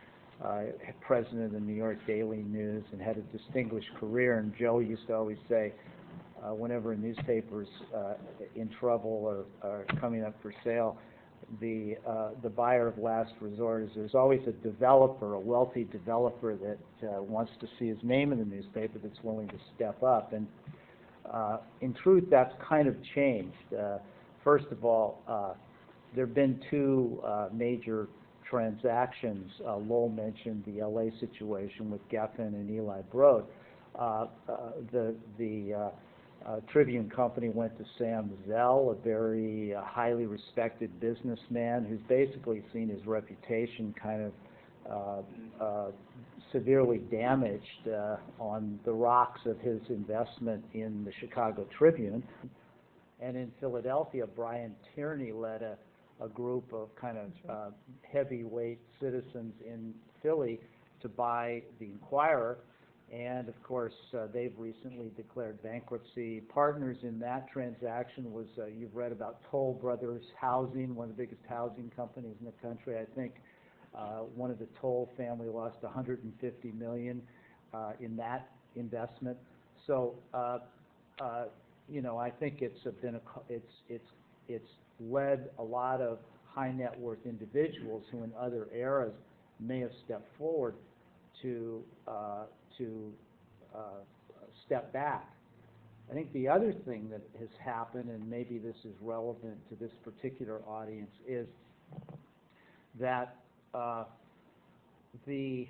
president of the New York Daily News and had a distinguished career. And Joe used to always say, whenever a newspaper's in trouble or coming up for sale, the buyer of last resort is there's always a developer, a wealthy developer that wants to see his name in the newspaper that's willing to step up. And in truth, that's kind of changed. First of all, there have been two major transactions. Lowell mentioned the LA situation with Geffen and Eli Broad. The Tribune Company went to Sam Zell, a very highly respected businessman who's basically seen his reputation kind of severely damaged on the rocks of his investment in the Chicago Tribune. And in Philadelphia, Brian Tierney led a group of kind of heavyweight citizens in Philly to buy the Inquirer. And of course, they've recently declared bankruptcy. Partners in that transaction was, you've read about Toll Brothers Housing, one of the biggest housing companies in the country. I think one of the Toll family lost $150 million in that investment. So, you know, I think it's led a lot of high net worth individuals who in other eras may have stepped forward to step back. I think the other thing that has happened, and maybe this is relevant to this particular audience, is that the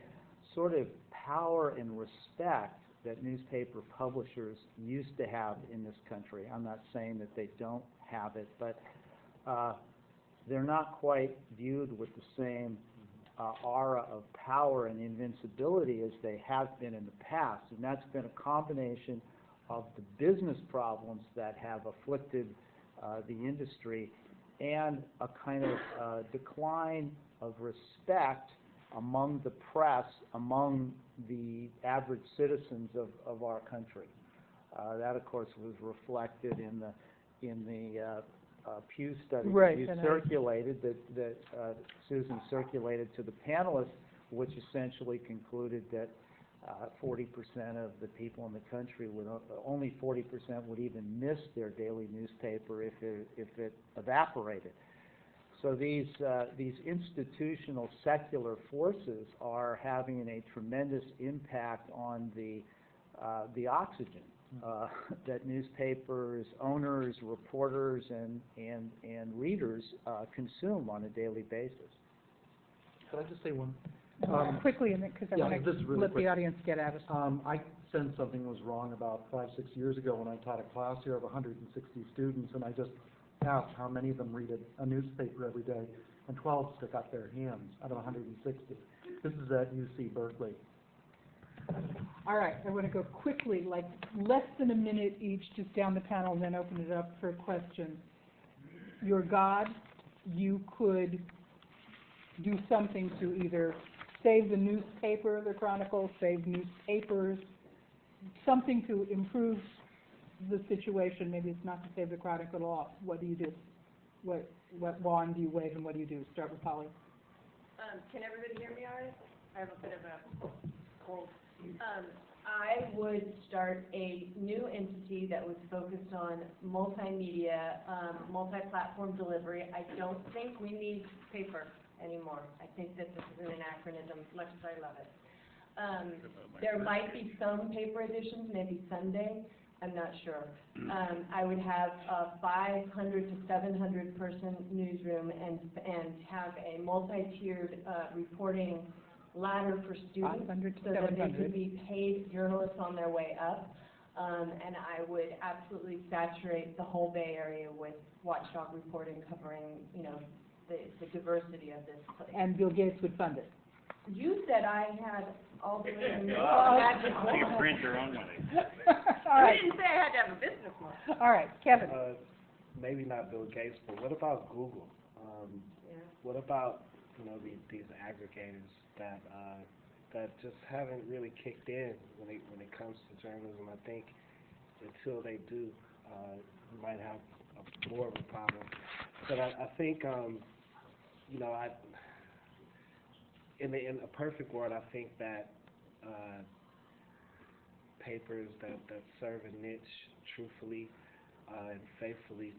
sort of power and respect that newspaper publishers used to have in this country, I'm not saying that they don't have it, but they're not quite viewed with the same aura of power and invincibility as they have been in the past. And that's been a combination of the business problems that have afflicted the industry and a kind of decline of respect among the press, among the average citizens of our country. That, of course, was reflected in the Pew study that you circulated, that Susan circulated to the panelists, which essentially concluded that 40% of the people in the country would, only 40% would even miss their daily newspaper if it evaporated. So these institutional secular forces are having a tremendous impact on the oxygen that newspapers, owners, reporters, and readers consume on a daily basis. Could I just say one? Quickly, because I want to really let quick. the audience get at it. I sensed something was wrong about 5-6 years ago when I taught a class here of 160 students, and I just asked how many of them read a newspaper every day, and 12 stuck out their hands out of 160. This is at UC Berkeley. All right, I want to go quickly, like less than a minute each, just down the panel, and then open it up for questions. Your God, you could do something to either save the newspaper, the Chronicle, save newspapers, something to improve the situation. Maybe it's not to save the Chronicle at all. What do you do? What wand do you wave, and what do you do? Start with Holly. Can everybody hear me all right? I have a bit of a cold. I would start a new entity that was focused on multimedia, multi-platform delivery. I don't think we need paper anymore. I think that this is an anachronism, much as I love it. There might be some paper editions, maybe Sunday. I'm not sure. I would have a 500 to 700 person newsroom and have a multi-tiered reporting ladder for students so that they could be paid journalists on their way up. And I would absolutely saturate the whole Bay Area with watchdog reporting covering, you know, the diversity of this place. And Bill Gates would fund it. You said I had all the magic. You can print your own money. All right. I didn't say I had to have a business model. All right, Kevin. Maybe not Bill Gates, but what about Google? What about, you know, these aggregators that just haven't really kicked in when it comes to journalism? I think until they do, we might have more of a problem. But I think, you know, in a perfect world, I think that papers that serve a niche truthfully and faithfully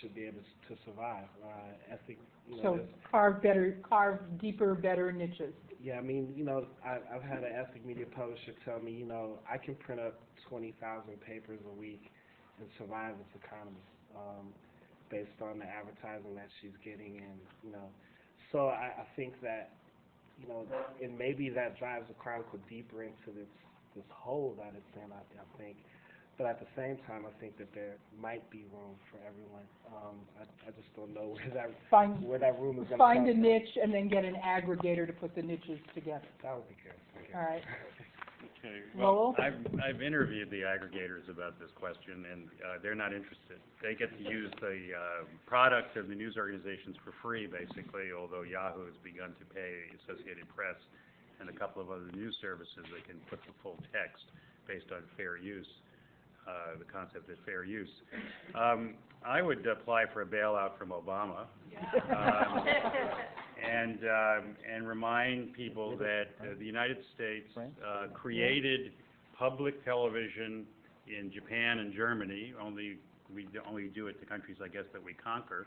should be able to survive. Ethic, So carve deeper, better niches. yeah, I mean, I've had an ethic media publisher tell me, I can print up 20,000 papers a week and survive as economist, based on the advertising that she's getting, and so I think that, and maybe that drives the Chronicle deeper into this hole that it's in. I think. But at the same time, I think that there might be room for everyone. I just don't know where that room is going to come. Find a niche and then get an aggregator to put the niches together. That would be good. Okay. All right. Okay, Lowell? well, I've interviewed the aggregators about this question, and they're not interested. They get to use the product of the news organizations for free, basically, although Yahoo has begun to pay Associated Press and a couple of other news services that can put the full text based on fair use. The concept is fair use. I would apply for a bailout from Obama, and remind people that the United States created public television in Japan and Germany. We only do it to countries, I guess, that we conquer,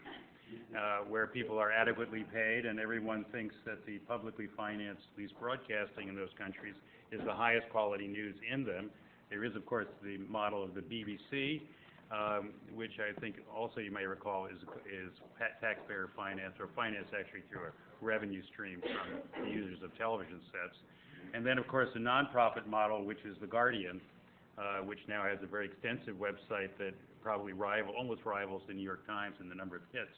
where people are adequately paid, and everyone thinks that the publicly financed, at least broadcasting in those countries, is the highest quality news in them. There is, of course, the model of the BBC, which I think also you may recall is taxpayer financed, or financed actually through a revenue stream from the users of television sets. And then, of course, the nonprofit model, which is The Guardian, which now has a very extensive website that probably almost rivals the New York Times in the number of hits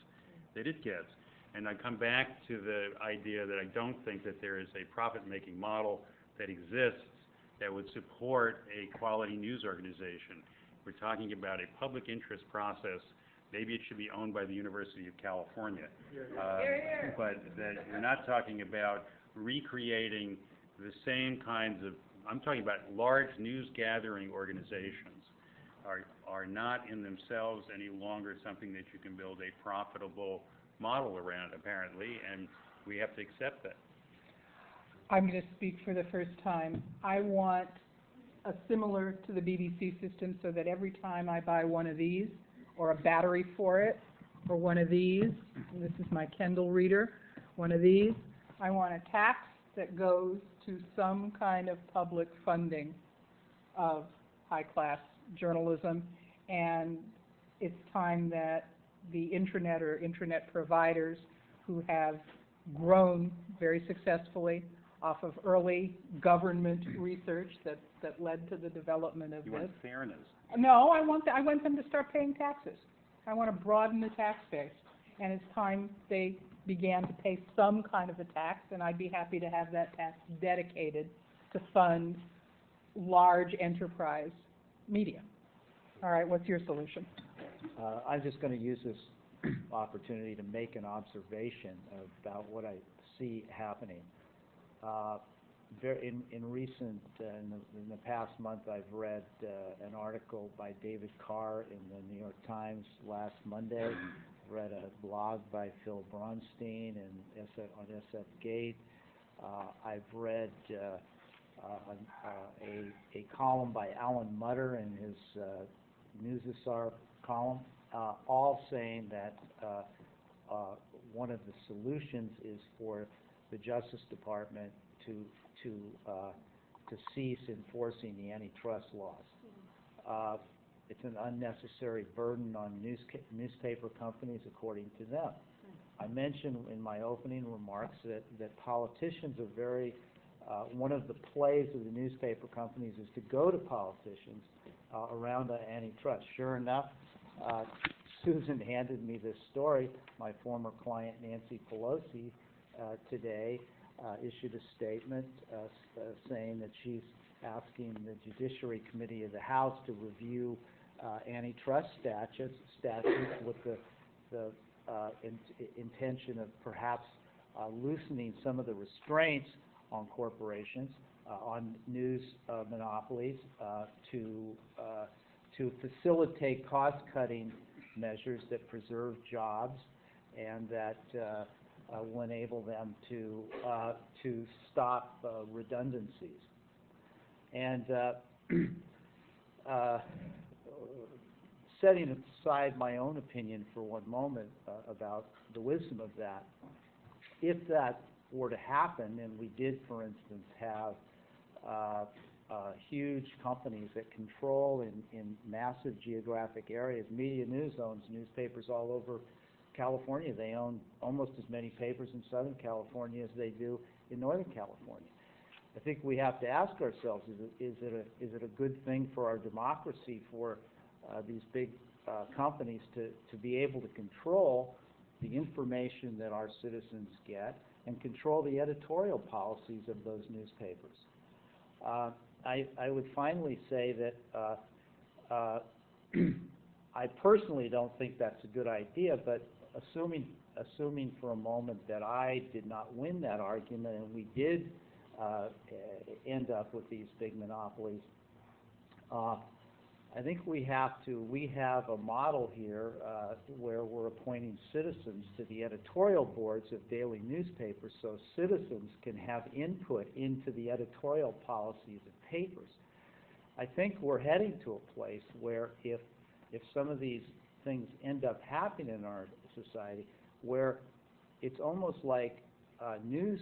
that it gets. And I come back to the idea that I don't think that there is a profit-making model that exists that would support a quality news organization. We're talking about a public interest process. Maybe it should be owned by the University of California. But that we're not talking about recreating the same kinds of, I'm talking about large news gathering organizations are not in themselves any longer something that you can build a profitable model around, apparently, and we have to accept that. I'm going to speak for the first time. I want a similar to the BBC system, so that every time I buy one of these, or a battery for it, or one of these, and this is my Kindle reader, one of these, I want a tax that goes to some kind of public funding of high-class journalism, and it's time that the intranet or internet providers who have grown very successfully off of early government research that led to the development of You this. want fairness. No, I want them to start paying taxes. I want to broaden the tax base, and it's time they began to pay some kind of a tax, and I'd be happy to have that tax dedicated to fund large enterprise media. All right, what's your solution? I'm just going to use this opportunity to make an observation about what I see happening. In the past month, I've read an article by David Carr in the New York Times last Monday. Read a blog by Phil Bronstein on SF Gate. I've read a column by Alan Mutter in his Newsasar column, all saying that one of the solutions is for the Justice Department to cease enforcing the antitrust laws. It's an unnecessary burden on newspaper companies, according to them. I mentioned in my opening remarks that politicians are very, one of the plays of the newspaper companies is to go to politicians around the antitrust. Sure enough, Susan handed me this story. My former client, Nancy Pelosi, today issued a statement saying that she's asking the Judiciary Committee of the House to review antitrust statutes with the intention of perhaps loosening some of the restraints on corporations, on news monopolies, to facilitate cost-cutting measures that preserve jobs and that will enable them to stop redundancies. And setting aside my own opinion for one moment about the wisdom of that, if that were to happen, and we did, for instance, have huge companies that control in massive geographic areas. Media News owns newspapers all over California. They own almost as many papers in Southern California as they do in Northern California. I think we have to ask ourselves, is it a good thing for our democracy for these big companies to be able to control the information that our citizens get and control the editorial policies of those newspapers? I would finally say that I personally don't think that's a good idea, but assuming for a moment that I did not win that argument and we did end up with these big monopolies, I think we have a model here where we're appointing citizens to the editorial boards of daily newspapers so citizens can have input into the editorial policies of papers. I think we're heading to a place where if some of these things end up happening in our society, where it's almost like news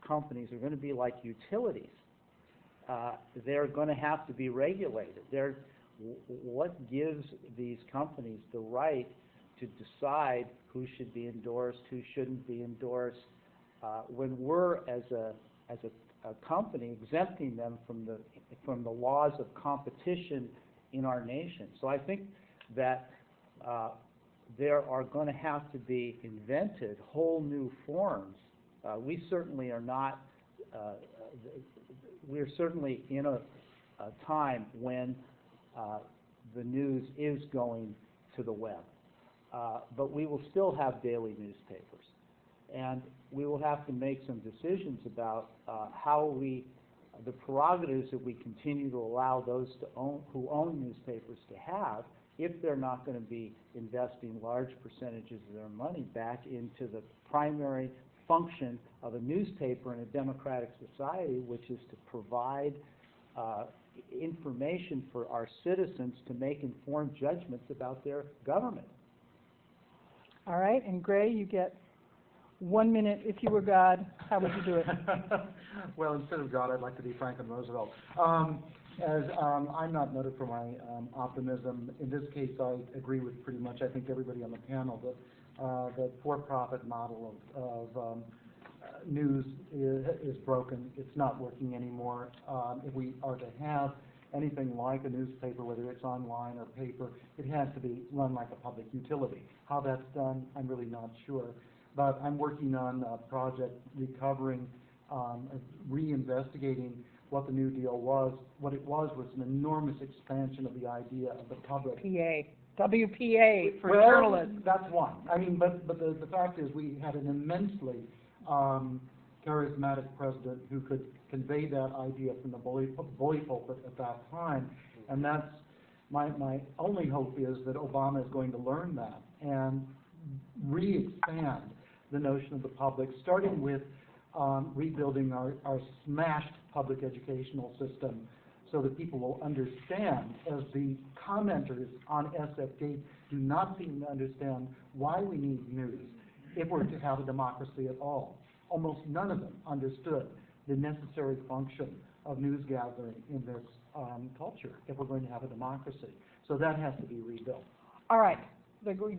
companies are going to be like utilities. They're going to have to be regulated. What gives these companies the right to decide who should be endorsed, who shouldn't be endorsed, when we're as a company exempting them from the laws of competition in our nation? So I think that there are going to have to be invented whole new forms. We certainly are not. We're certainly in a time when the news is going to the web. But we will still have daily newspapers. And we will have to make some decisions about the prerogatives that we continue to allow those who own newspapers to have, if they're not going to be investing large percentages of their money back into the primary function of a newspaper in a democratic society, which is to provide information for our citizens to make informed judgments about their government. All right, and Gray, you get 1 minute. If you were God, how would you do it? Well, instead of God, I'd like to be Franklin Roosevelt. I'm not noted for my optimism. In this case, I agree with pretty much, I think, everybody on the panel that the for-profit model of news is broken. It's not working anymore. If we are to have anything like a newspaper, whether it's online or paper, it has to be run like a public utility. How that's done, I'm really not sure. But I'm working on a project recovering, reinvestigating what the New Deal was. What it was an enormous expansion of the idea of the public. WPA for well, journalists. That's one. I mean, but the fact is we had an immensely charismatic president who could convey that idea from the bully pulpit at that time. And that's my only hope is that Obama is going to learn that and re-expand the notion of the public, starting with rebuilding our smashed public educational system so that people will understand, as the commenters on SF Gate do not seem to understand why we need news if we're to have a democracy at all. Almost none of them understood the necessary function of news gathering in this culture if we're going to have a democracy. So that has to be rebuilt. All right,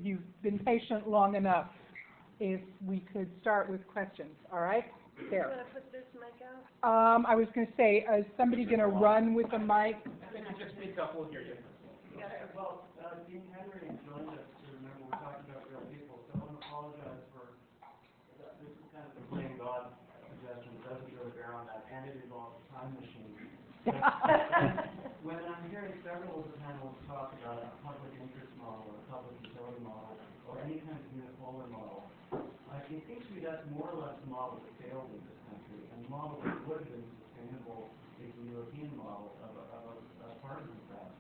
you've been patient long enough. If we could start with questions, all right? There. You want to put this mic out? I was going to say, is somebody going to run with the mic? If you just speak up, we'll hear you. Well, Dean Henry joined us to remember we're talking about real people, so I want to apologize for, this is kind of the blame God suggestion, it doesn't really bear on that, and it involves a time machine. When I'm hearing several of the panelists talk about a public interest model, or a public utility model, or any kind of unipolar model, it seems to me that's more or less the model that failed in this country, and the model that would have been sustainable is the European model of a partisan press,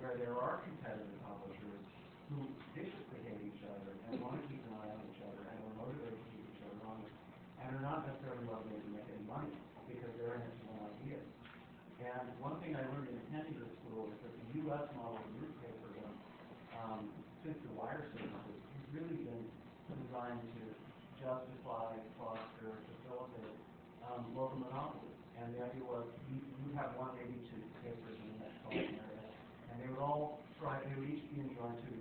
where there are competitive publishers who viciously hate each other and want to keep an eye on each other and are motivated to keep each other honest and are not necessarily motivated to make any money because they're in it for one idea. And one thing I learned in attending this school is that the U.S. model of newspaperdom since the wire system has really been designed to justify, foster, facilitate local monopoly. And the idea was you have one, maybe two papers in the metropolitan area, and they would each be enjoined to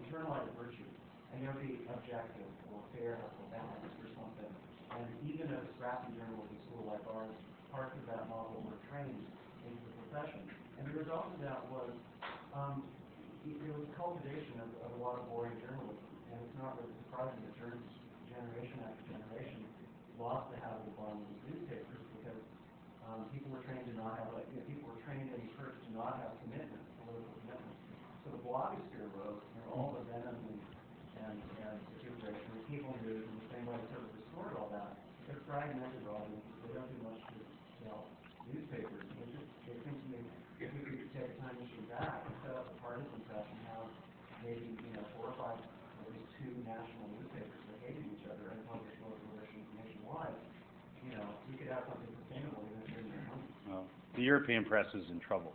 internalize a virtue. And there would be objective or fair or balanced or something. And even a scrappy journalism school like ours, parts of that model were trained into the profession. And the result of that was there was cultivation of a lot of boring journalism. And it's not really surprising that journalists, generation after generation, lost the habit of buying newspapers because people were trained to not have, people were trained and encouraged to not have commitment, political commitment. So the blogosphere rose, and all the venom and situation with cable news and the same way it sort of restored all that. They're fragmented audiences. They don't do much to sell newspapers. It seems to me if we could take a time machine back and set up a partisan press and have maybe 4 or 5, at least 2 national newspapers that hated each other and published local editions nationwide, we could have something sustainable even here in the country. Well, the European press is in trouble.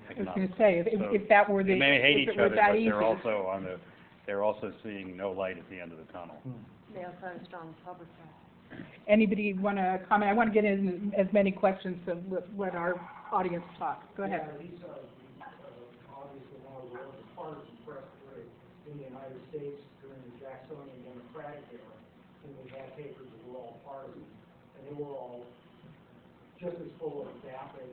I was going to say, if that were the, they may hate if each it other, was that but easy. they're also seeing no light at the end of the tunnel. They also have a strong public press. Anybody want to comment? I want to get in as many questions of what our audience talks. Go ahead. Yeah, these are obviously one of the largest partisan press in the United States during the Jacksonian Democratic era, when we had papers that were all partisan, and they were all just as full of vapid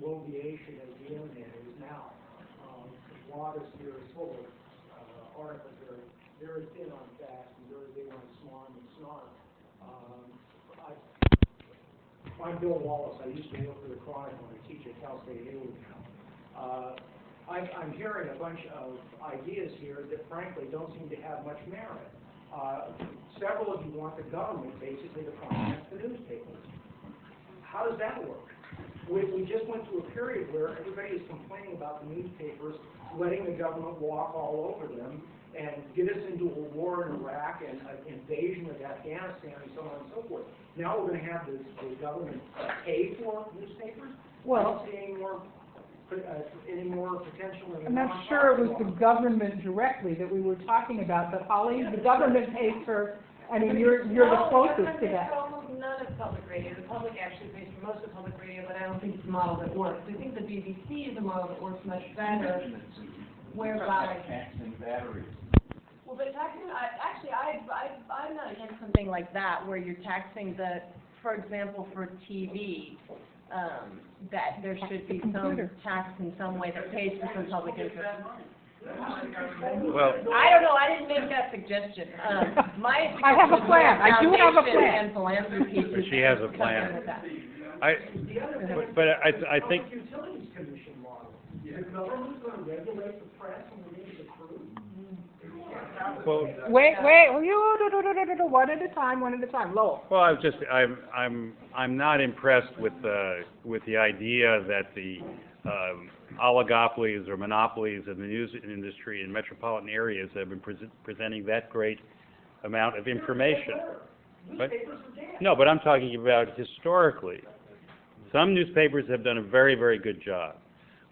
bloviation as the internet is now. The blogosphere is full of articles that are very thin on facts and very big on smarm and snark. I'm Bill Wallace. I used to work for the Chronicle and I teach at Cal State Italy now. I'm hearing a bunch of ideas here that frankly don't seem to have much merit. Several of you want the government basically to finance the newspapers. How does that work? We just went through a period where everybody is complaining about the newspapers letting the government walk all over them and get us into a war in Iraq and an invasion of Afghanistan and so on and so forth. Now we're going to have the government pay for newspapers? Well, I don't see any more potential in the I'm not sure it was the government directly that we were talking about, but Holly, the government pays for, I mean, you're the closest to that. Almost none of public radio. The public actually pays for most of public radio, but I don't think it's a model that works. I think the BBC is a model that works much better, whereby... Taxing batteries. Well, but taxing, I'm not against something like that, where you're taxing for example, for TV, that there should be some tax in some way that pays for some public interest. Well, I don't know, I didn't make that suggestion. I have a plan. I do have a plan. And philanthropy. but she has a plan. But I think. Utilities Commission model. Is the government going to regulate the press and release the truth? Well, Wait, no, one at a time, Lowell. well, I'm not impressed with the idea that the oligopolies or monopolies in the news industry in metropolitan areas have been presenting that great amount of information. But, no, but I'm talking about historically. Some newspapers have done a very, very good job.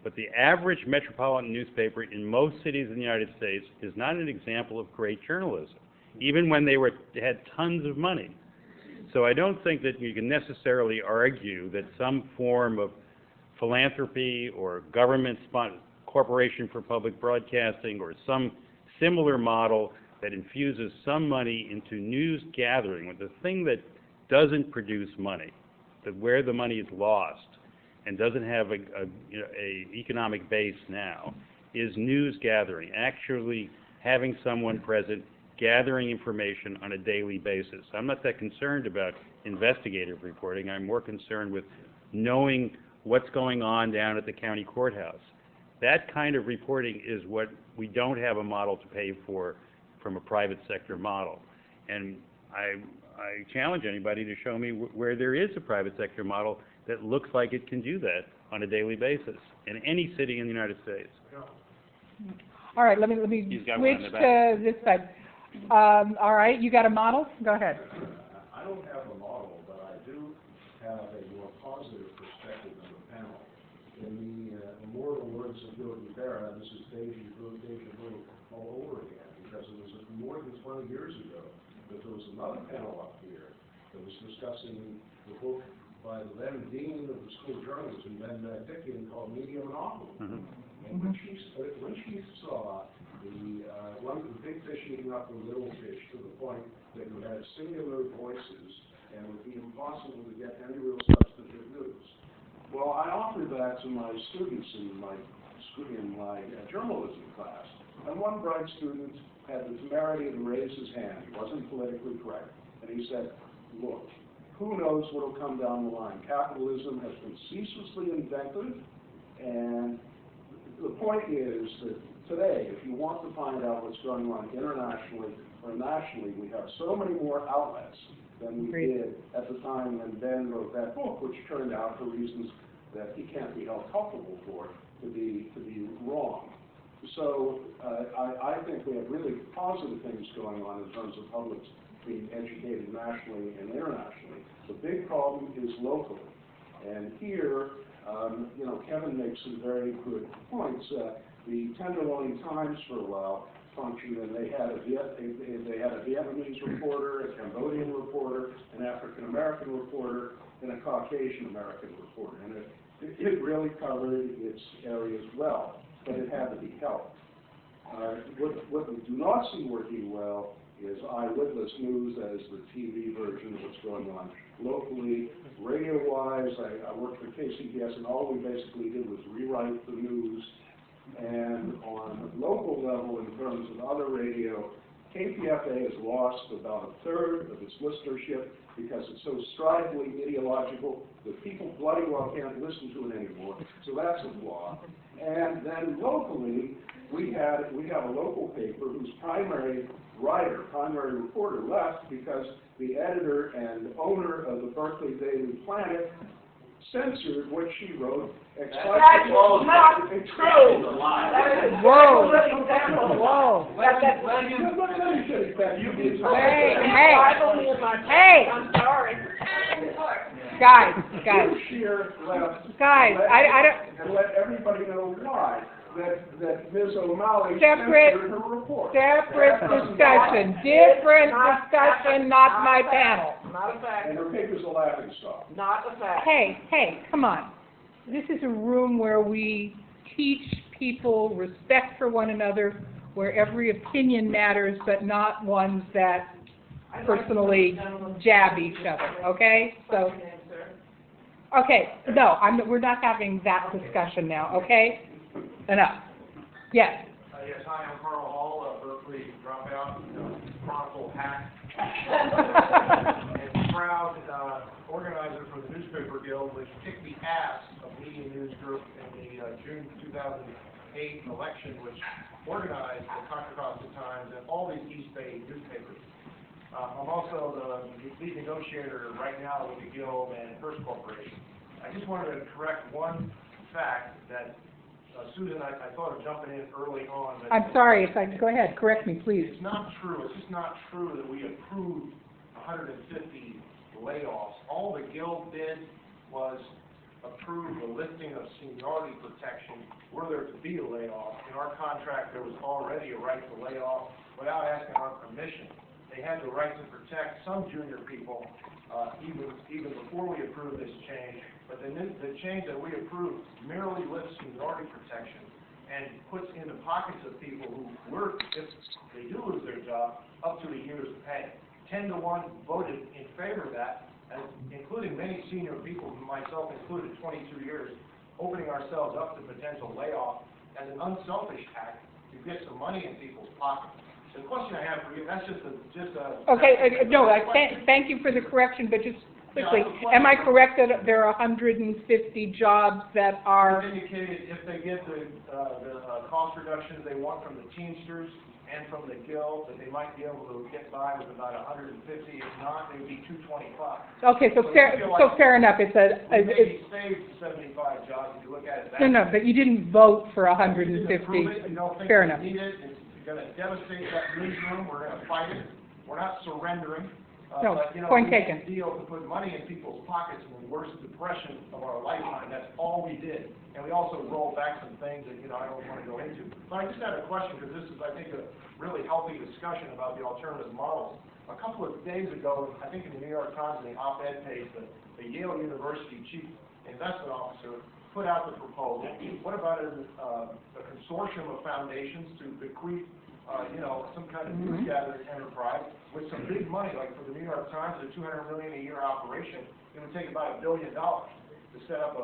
But the average metropolitan newspaper in most cities in the United States is not an example of great journalism, even when they had tons of money. So I don't think that you can necessarily argue that some form of philanthropy or government corporation for public broadcasting or some similar model that infuses some money into news gathering, with the thing that doesn't produce money, that where the money is lost and doesn't have a economic base now, is news gathering, actually having someone present gathering information on a daily basis. I'm not that concerned about investigative reporting. I'm more concerned with knowing what's going on down at the county courthouse. That kind of reporting is what we don't have a model to pay for from a private sector model. And I challenge anybody to show me where there is a private sector model that looks like it can do that on a daily basis in any city in the United States. All right, let me switch to this side. All right, you got a model? Go ahead. I don't have a model, but I do have a more positive perspective of the panel. In the more immortal words of Yogi Berra, this is deja vu all over again, because it was more than 20 years ago that there was another panel up here that was discussing the book by the then Dean of the School of Journalism, Ben Dickian, called Media Monopoly. And when she saw one of the big fish eating up the little fish to the point that you had singular voices and it would be impossible to get any real substantive news. Well, I offered that to my students in my journalism class, and one bright student had the temerity to raise his hand. He wasn't politically correct, and he said, "Look, who knows what will come down the line? Capitalism has been ceaselessly invented, and the point is that today, if you want to find out what's going on internationally or nationally, we have so many more outlets than we did at the time when Ben wrote that book, which turned out, for reasons that he can't be held culpable for, to be wrong." So I think we have really positive things going on in terms of publics being educated nationally and internationally. The big problem is locally. And here, Kevin makes some very good points. The Tenderloin Times for a while functioned, and they had a Vietnamese reporter, a Cambodian reporter, an African American reporter, and a Caucasian American reporter. And it really covered its areas well, but it had to be helped. What we do not see working well is eyewitness news as the TV version of what's going on locally. Radio-wise, I worked for KCBS, and all we basically did was rewrite the news. And on local level, in terms of other radio, KPFA has lost about a third of its listenership because it's so stridently ideological that people bloody well can't listen to it anymore. So that's a flaw. And then locally, we have a local paper whose primary reporter left because the editor and owner of the Berkeley Daily Planet censored what she wrote. That's not true. Whoa. Hey. I'm sorry. Guys. Shear left. Guys, I don't. And let everybody know why. That Ms. O'Malley Separate censored her report. discussion. Different discussion, not my panel. Not a fact. And her paper's a laughing stock. Not a fact. Hey, come on. This is a room where we teach people respect for one another, where every opinion matters, but not ones that personally jab each other, okay? So, okay, no, we're not having that discussion now, okay? Enough. Yes. Yes, hi, I'm Carl Hall, Berkeley dropout, Chronicle hack, and proud organizer for the Newspaper Guild, which kicked the ass of Media News Group in the June 2008 election, which organized the Contra Costa Times and all these East Bay newspapers. I'm also the lead negotiator right now with the Guild and Hearst Corporation. I just wanted to correct one fact that Susan, I thought of jumping in early on. But I'm sorry, go ahead, correct me, please. It's not true. It's just not true that we approved 150 layoffs. All the Guild did was approve the lifting of seniority protection were there to be a layoff. In our contract, there was already a right to lay off without asking our permission. They had the right to protect some junior people even before we approved this change. But the change that we approved merely lifts seniority protection and puts in the pockets of people who work, if they do lose their job, up to a year's pay. 10-1 voted in favor of that, including many senior people, myself included, 22 years, opening ourselves up to potential layoff as an unselfish act to get some money in people's pockets. The question I have for you, that's just a Okay, no, thank you for the correction, but just quickly, am I correct that there are 150 jobs that are... It's indicated if they get the cost reductions they want from the Teamsters and from the Guild, that they might be able to get by with about 150. If not, they would be 225. Okay, so fair enough. It's Maybe saved 75 jobs if you look at it that way. No, but you didn't vote for 150. Fair enough. Need it. It's going to devastate that newsroom. We're going to fight it. We're not surrendering. No, But, you know, point we made taken. a deal to put money in people's pockets in the worst depression of our lifetime. That's all we did. And we also rolled back some things that, you know, I don't want to go into. But I just had a question, because this is, I think, a really healthy discussion about the alternative models. A couple of days ago, I think in the New York Times, in the op-ed page, the Yale University chief investment officer put out the proposal. What about a consortium of foundations to bequeath, you know, some kind of news gathering enterprise with some big money, like for the New York Times, a $200 million a year operation, it would take about $1 billion to set up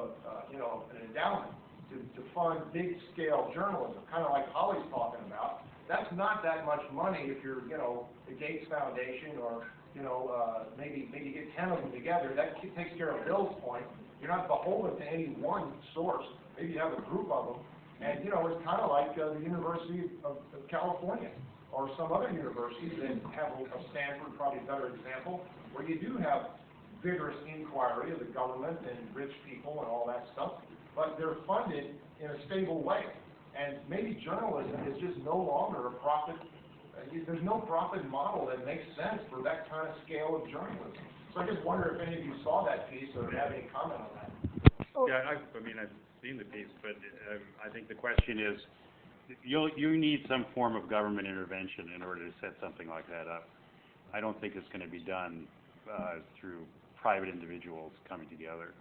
you know, an endowment to fund big-scale journalism, kind of like Holly's talking about. That's not that much money if you're, you know, the Gates Foundation or, you know, maybe get 10 of them together. That takes care of Bill's point. You're not beholden to any one source. Maybe you have a group of them. And, you know, it's kind of like the University of California or some other universities that have a Stanford, probably a better example, where you do have vigorous inquiry of the government and rich people and all that stuff, but they're funded in a stable way. And maybe journalism is just no longer a profit. There's no profit model that makes sense for that kind of scale of journalism. So I just wonder if any of you saw that piece or have any comment on that. Yeah, I mean, I've seen the piece, but I think the question is, you need some form of government intervention in order to set something like that up. I don't think it's going to be done through private individuals coming together.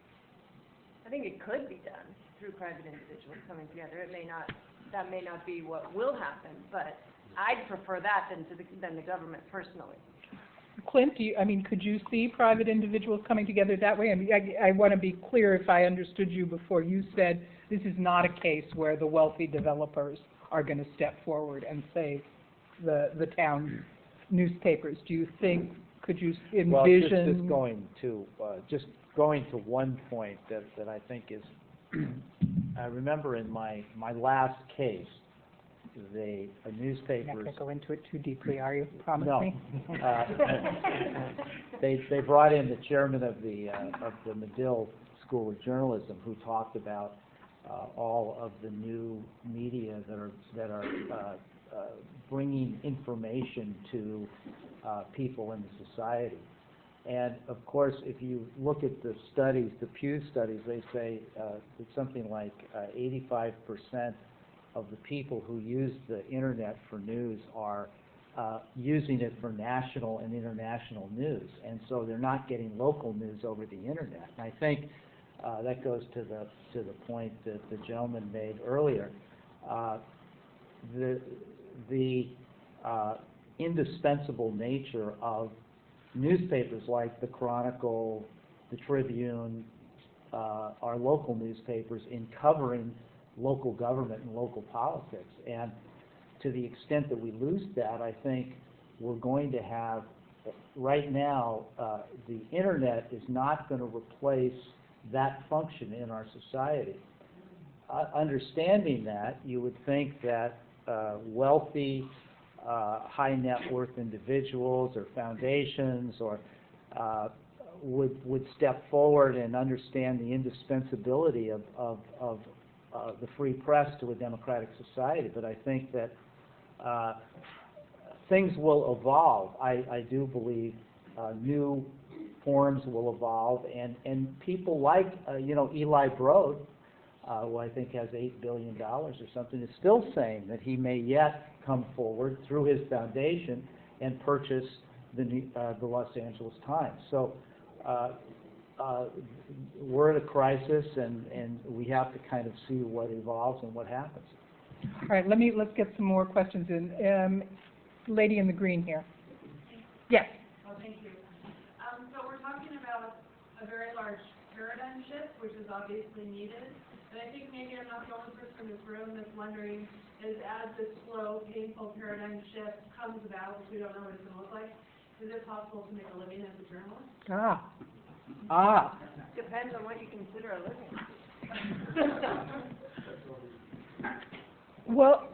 I think it could be done through private individuals coming together. That may not be what will happen, but I'd prefer that than the government personally. Clint, could you see private individuals coming together that way? I mean, I want to be clear if I understood you before. You said this is not a case where the wealthy developers are going to step forward and save the town newspapers. Do you think, could you envision? Well, just going to one point that I think is, I remember in my last case, a newspaper. You're not going to go into it too deeply, are you? Promise No. me. They brought in the chairman of the Medill School of Journalism, who talked about all of the new media that are bringing information to people in the society. And of course, if you look at the studies, the Pew studies, they say that something like 85% of the people who use the internet for news are using it for national and international news, and so they're not getting local news over the internet. And I think that goes to the point that the gentleman made earlier. The indispensable nature of newspapers like the Chronicle, the Tribune, our local newspapers in covering local government and local politics. And to the extent that we lose that, I think we're going to have, right now, the internet is not going to replace that function in our society. Understanding that, you would think that wealthy, high net worth individuals or foundations or would step forward and understand the indispensability of the free press to a democratic society. But I think that things will evolve. I do believe new forms will evolve, and people like Eli Broad, who I think has $8 billion or something, is still saying that he may yet come forward through his foundation and purchase the Los Angeles Times. So we're at a crisis, and we have to kind of see what evolves and what happens. All right, let's get some more questions in. Lady in the green here. Yes. Oh, thank you. So we're talking about a very large paradigm shift, which is obviously needed. And I think maybe I'm not the only person in this room that's wondering, is as this slow, painful paradigm shift comes about, which we don't know what it's going to look like, is it possible to make a living as a journalist? Depends on what you consider a living. Well,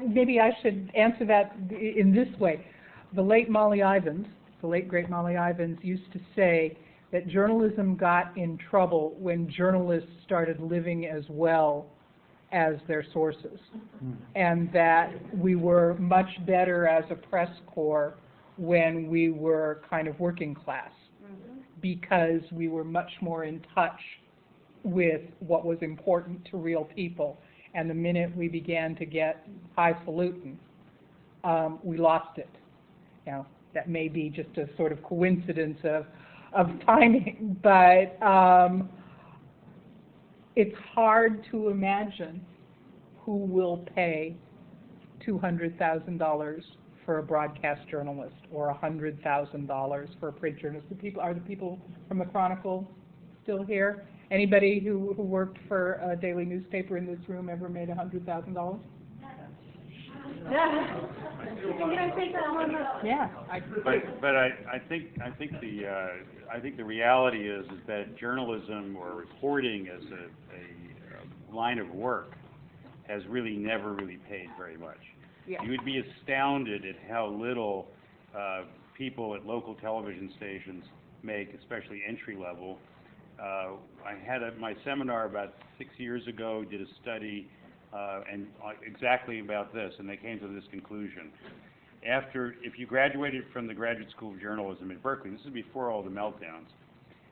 maybe I should answer that in this way. The late great Molly Ivins used to say that journalism got in trouble when journalists started living as well as their sources, and that we were much better as a press corps when we were kind of working class, because we were much more in touch with what was important to real people. And the minute we began to get highfalutin, we lost it. Now, that may be just a sort of coincidence of timing, but it's hard to imagine who will pay $200,000 for a broadcast journalist or $100,000 for a print journalist. Are the people from the Chronicle still here? Anybody who worked for a daily newspaper in this room ever made $100,000? Yeah. But I think the reality is that journalism or reporting as a line of work has really never really paid very much. Yeah. You would be astounded at how little people at local television stations make, especially entry level. I had my seminar about 6 years ago, did a study and exactly about this, and they came to this conclusion. If you graduated from the Graduate School of Journalism at Berkeley, this is before all the meltdowns,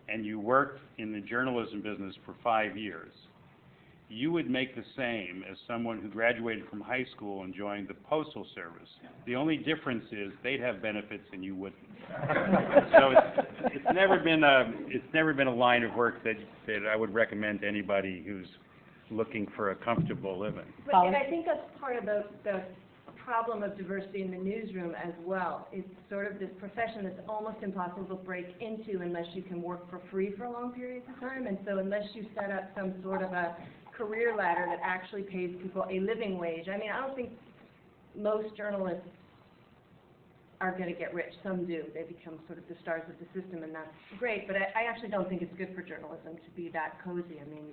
and you worked in the journalism business for 5 years, you would make the same as someone who graduated from high school and joined the Postal Service. The only difference is they'd have benefits and you wouldn't. So it's never been a line of work that I would recommend to anybody who's looking for a comfortable living. But, and I think that's part of the problem of diversity in the newsroom as well. It's sort of this profession that's almost impossible to break into unless you can work for free for long periods of time. And so unless you set up some sort of a career ladder that actually pays people a living wage. I mean, I don't think most journalists are going to get rich. Some do. They become sort of the stars of the system, and that's great. But I actually don't think it's good for journalism to be that cozy. I mean,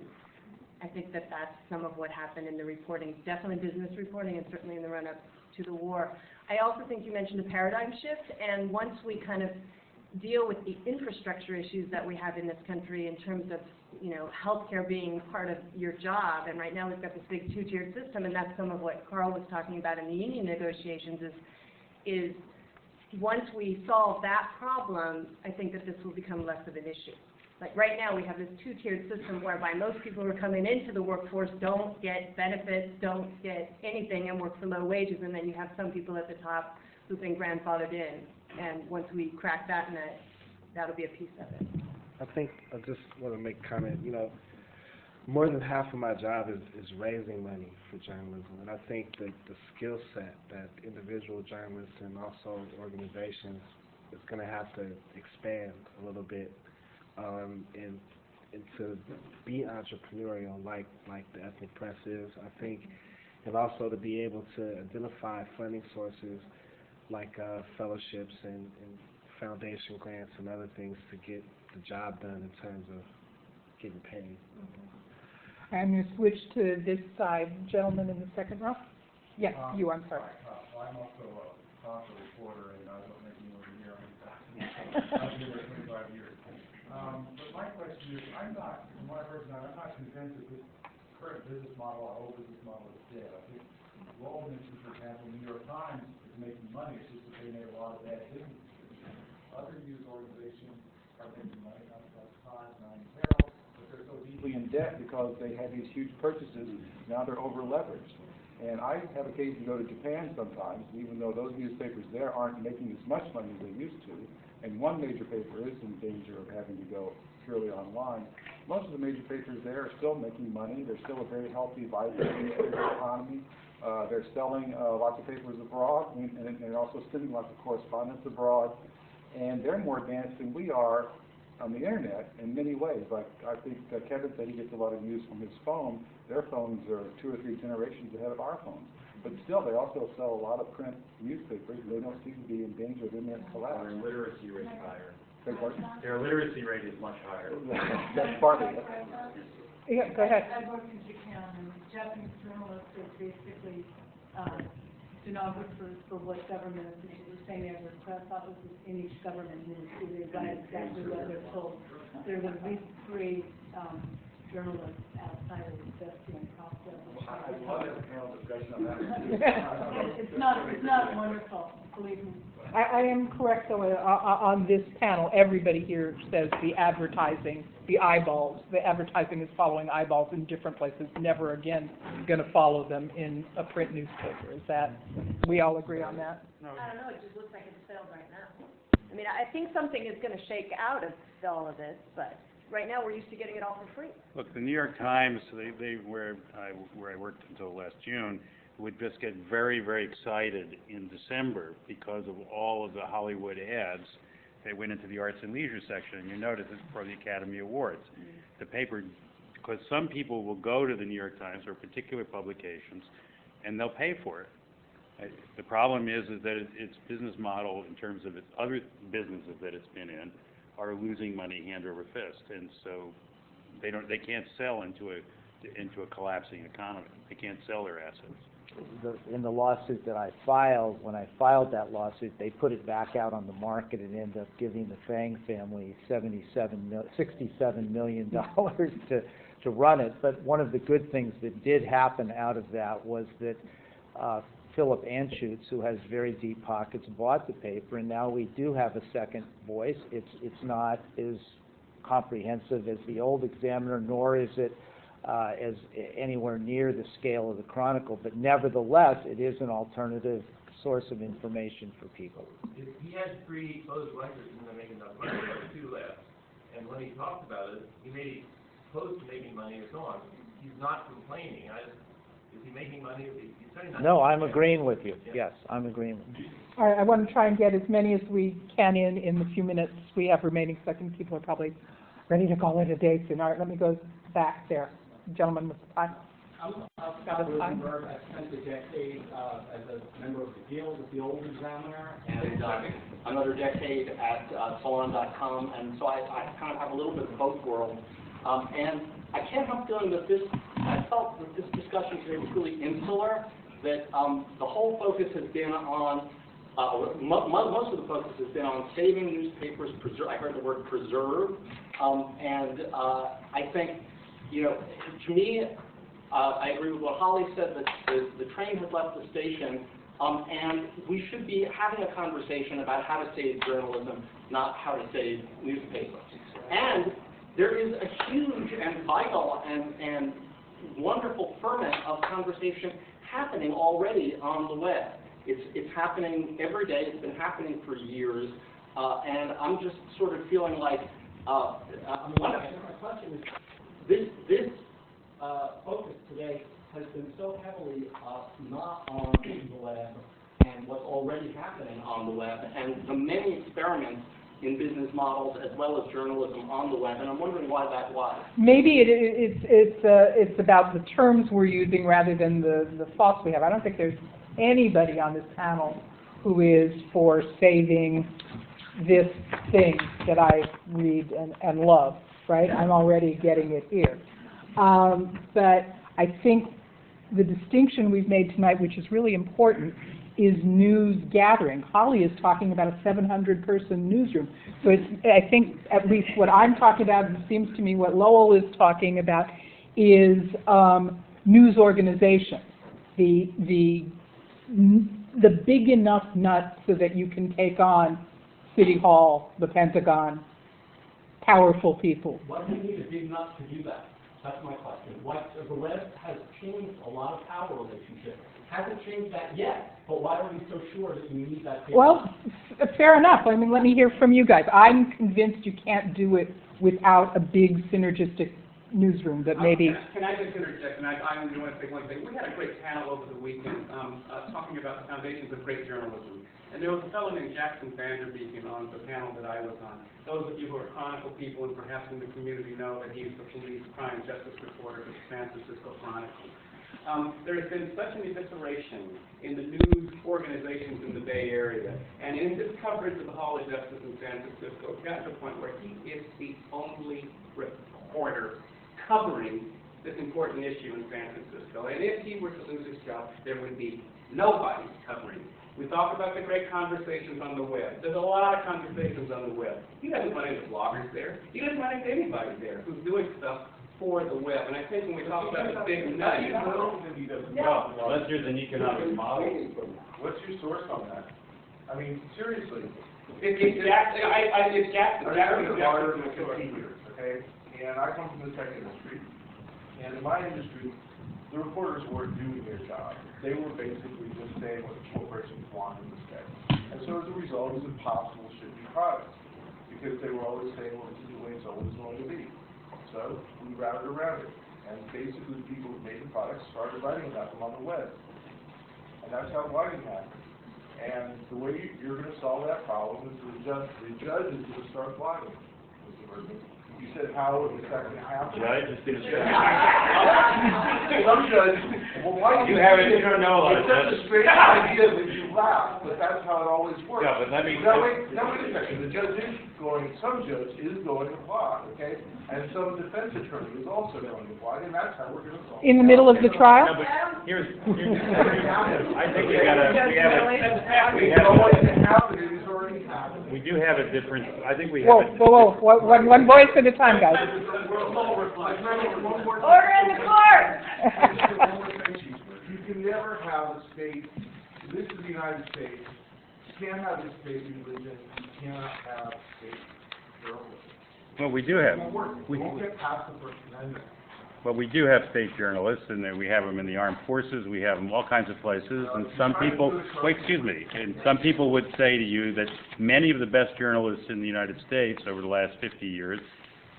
I think that that's some of what happened in the reporting, definitely business reporting, and certainly in the run-up to the war. I also think you mentioned a paradigm shift, and once we kind of deal with the infrastructure issues that we have in this country in terms of, you know, healthcare being part of your job, and right now we've got this big two-tiered system, and that's some of what Carl was talking about in the union negotiations is once we solve that problem, I think that this will become less of an issue. Like right now we have this two-tiered system whereby most people who are coming into the workforce don't get benefits, don't get anything, and work for low wages, and then you have some people at the top who've been grandfathered in, and once we crack that nut, that'll be a piece of it. I think I just want to make a comment. You know, more than half of my job is raising money for journalism, and I think that the skill set that individual journalists and also organizations is going to have to expand a little bit, and to be entrepreneurial like the ethnic press is, I think, and also to be able to identify funding sources like fellowships and foundation grants and other things to get the job done in terms of getting paid. I'm going to switch to this side. Gentleman in the second row. Yes, you, I'm sorry. I'm also a talker reporter, and I don't make any over here. I've been here 25 years. But my question is, from what I've heard tonight, I'm not convinced that this current business model, our whole business model is dead. I think Lowell mentioned, for example, New York Times is making money. It's just that they made a lot of bad business decisions. Other news organizations are making money, not like Times, not Herald, but they're so deeply in debt because they had these huge purchases. Now they're over leveraged. And I have occasion to go to Japan sometimes, even though those newspapers there aren't making as much money as they used to, and one major paper is in danger of having to go purely online. Most of the major papers there are still making money. They're still a very healthy, vibrant newspaper economy. They're selling lots of papers abroad, and they're also sending lots of correspondence abroad. And they're more advanced than we are on the internet in many ways. Like I think Kevin said he gets a lot of news from his phone. Their phones are 2 or 3 generations ahead of our phones. But still, they also sell a lot of print newspapers. They don't seem to be in danger of internet collapse. Their literacy rate is higher. Their literacy rate is much higher. That's partly it. Yeah, go ahead. I worked in Japan, and Japanese journalists are basically stenographers for what government is the same as the press offices in each government ministry. They write exactly what they're told. There's at least 3 journalists outside of the Thespian process. I love a panel discussion on that. It's not wonderful, believe me. I am correct, though, on this panel, everybody here says the advertising is following eyeballs in different places, never again going to follow them in a print newspaper. Is that, we all agree on that? I don't know, it just looks like it's failed right now. I mean, I think something is going to shake out of all of this, but right now we're used to getting it all for free. Look, the New York Times, where I worked until last June, would just get very, very excited in December because of all of the Hollywood ads that went into the arts and leisure section. And you notice it's for the Academy Awards. The paper, because some people will go to the New York Times or particular publications, and they'll pay for it. The problem is that its business model, in terms of its other businesses that it's been in, are losing money hand over fist, and so they can't sell into a collapsing economy. They can't sell their assets. In the lawsuit that I filed, when I filed that lawsuit, they put it back out on the market and ended up giving the Fang family $67 million to run it. But one of the good things that did happen out of that was that Philip Anschutz, who has very deep pockets, bought the paper, and now we do have a second voice. It's not as comprehensive as the old Examiner, nor is it as anywhere near the scale of the Chronicle, but nevertheless, it is an alternative source of information for people. If he had 3 closed records and they're making enough money, there were 2 left. And when he talked about it, he made close to making money and so on. He's not complaining. Is he making money? He's saying that. No, I'm agreeing with you. Yes, I'm agreeing with you. All right, I want to try and get as many as we can in the few minutes we have remaining. Second, people are probably ready to call it a day soon. All right, let me go back there. Gentleman with the pie. I'm Scott Rosenberg. I spent a decade as a member of the Guild with the Old Examiner, and another decade at Salon.com, and so I kind of have a little bit of both worlds. And I can't help feeling that I felt that this discussion today was really insular, that the whole focus has been on, most of the focus has been on saving newspapers, I heard the word preserve, and I think, to me, I agree with what Holly said, that the train has left the station, and we should be having a conversation about how to save journalism, not how to save newspapers. And there is a huge and vital and wonderful ferment of conversation happening already on the web. It's happening every day. It's been happening for years, and I'm just sort of feeling like my question is, this focus today has been so heavily not on the web and what's already happening on the web, and the many experiments in business models as well as journalism on the web, and I'm wondering why that was. Maybe it's about the terms we're using rather than the thoughts we have. I don't think there's anybody on this panel who is for saving this thing that I read and love, right? I'm already getting it here. But I think the distinction we've made tonight, which is really important, is news gathering. Holly is talking about a 700-person newsroom. So I think at least what I'm talking about, and it seems to me what Lowell is talking about, is news organization. The big enough nut so that you can take on City Hall, the Pentagon, powerful people. Why do you need a big nut to do that? That's my question. The web has changed a lot of power relationships. Hasn't changed that yet, but why are we so sure that you need that? Well, fair enough. I mean, let me hear from you guys. I'm convinced you can't do it without a big synergistic newsroom that maybe... Can I just interject? And I want to say one thing. We had a great panel over the weekend talking about the foundations of great journalism. And there was a fellow named Jackson Vanderbeeken on the panel that I was on. Those of you who are Chronicle people and perhaps in the community know that he's the police crime justice reporter for the San Francisco Chronicle. There has been such an evisceration in the news organizations in the Bay Area, and in his coverage of the Hall of Justice in San Francisco, it got to the point where he is the only reporter covering this important issue in San Francisco. And if he were to lose his job, there would be nobody covering it. We talk about the great conversations on the web. There's a lot of conversations on the web. He doesn't run into bloggers there. He doesn't run into anybody there who's doing stuff for the web. And I think when we talk about the big nut, well, let's use an economic model. What's your source on that? I mean, seriously. It's got I've been a lawyer for 15 years, okay? And I come from the tech industry. And in my industry, the reporters weren't doing their job. They were basically just saying what the corporations wanted to say. And so as a result, it was impossible to ship new products. Because they were always saying, well, this is the way it's always going to be. So we routed around it. And basically people who made the products started writing about them on the web. And that's how blogging happened. And the way you're going to solve that problem is the judge is going to start blogging. Mr. Bergman. You said how is that going to happen? Judge is going to start. Some judge, well, why You don't know a lot of it's such a judges. strange idea that you laugh, but that's how it always works. Yeah, but let me- Now wait a second. The judge is going, some judge is going to blog, okay? And some defense attorney is also going to blog, and that's how we're going to solve it. In the middle of the trial? No, but here's I think we have going to happen, it is already happened. we do have a different, I think we Whoa, have a, whoa, whoa, one voice at a time, guys. Order in the court! You can never have a state, this is the United States, you can't have this state religion, you cannot have state journalism. well, we do have, We won't get past the First Amendment. well, we do have state journalists, and then we have them in the armed forces, we have them all kinds of places, and some people, wait, excuse me, and some people would say to you that many of the best journalists in the United States over the last 50 years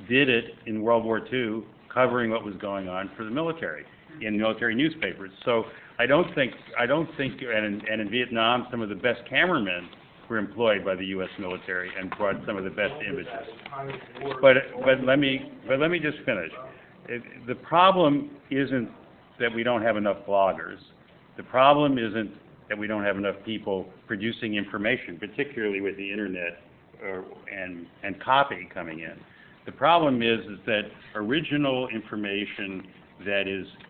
did it in World War II, covering what was going on for the military, in military newspapers. So I don't think, and in Vietnam, some of the best cameramen were employed by the U.S. military and brought some of the best images. But let me just finish. The problem isn't that we don't have enough bloggers. The problem isn't that we don't have enough people producing information, particularly with the internet and copy coming in. The problem is that original information that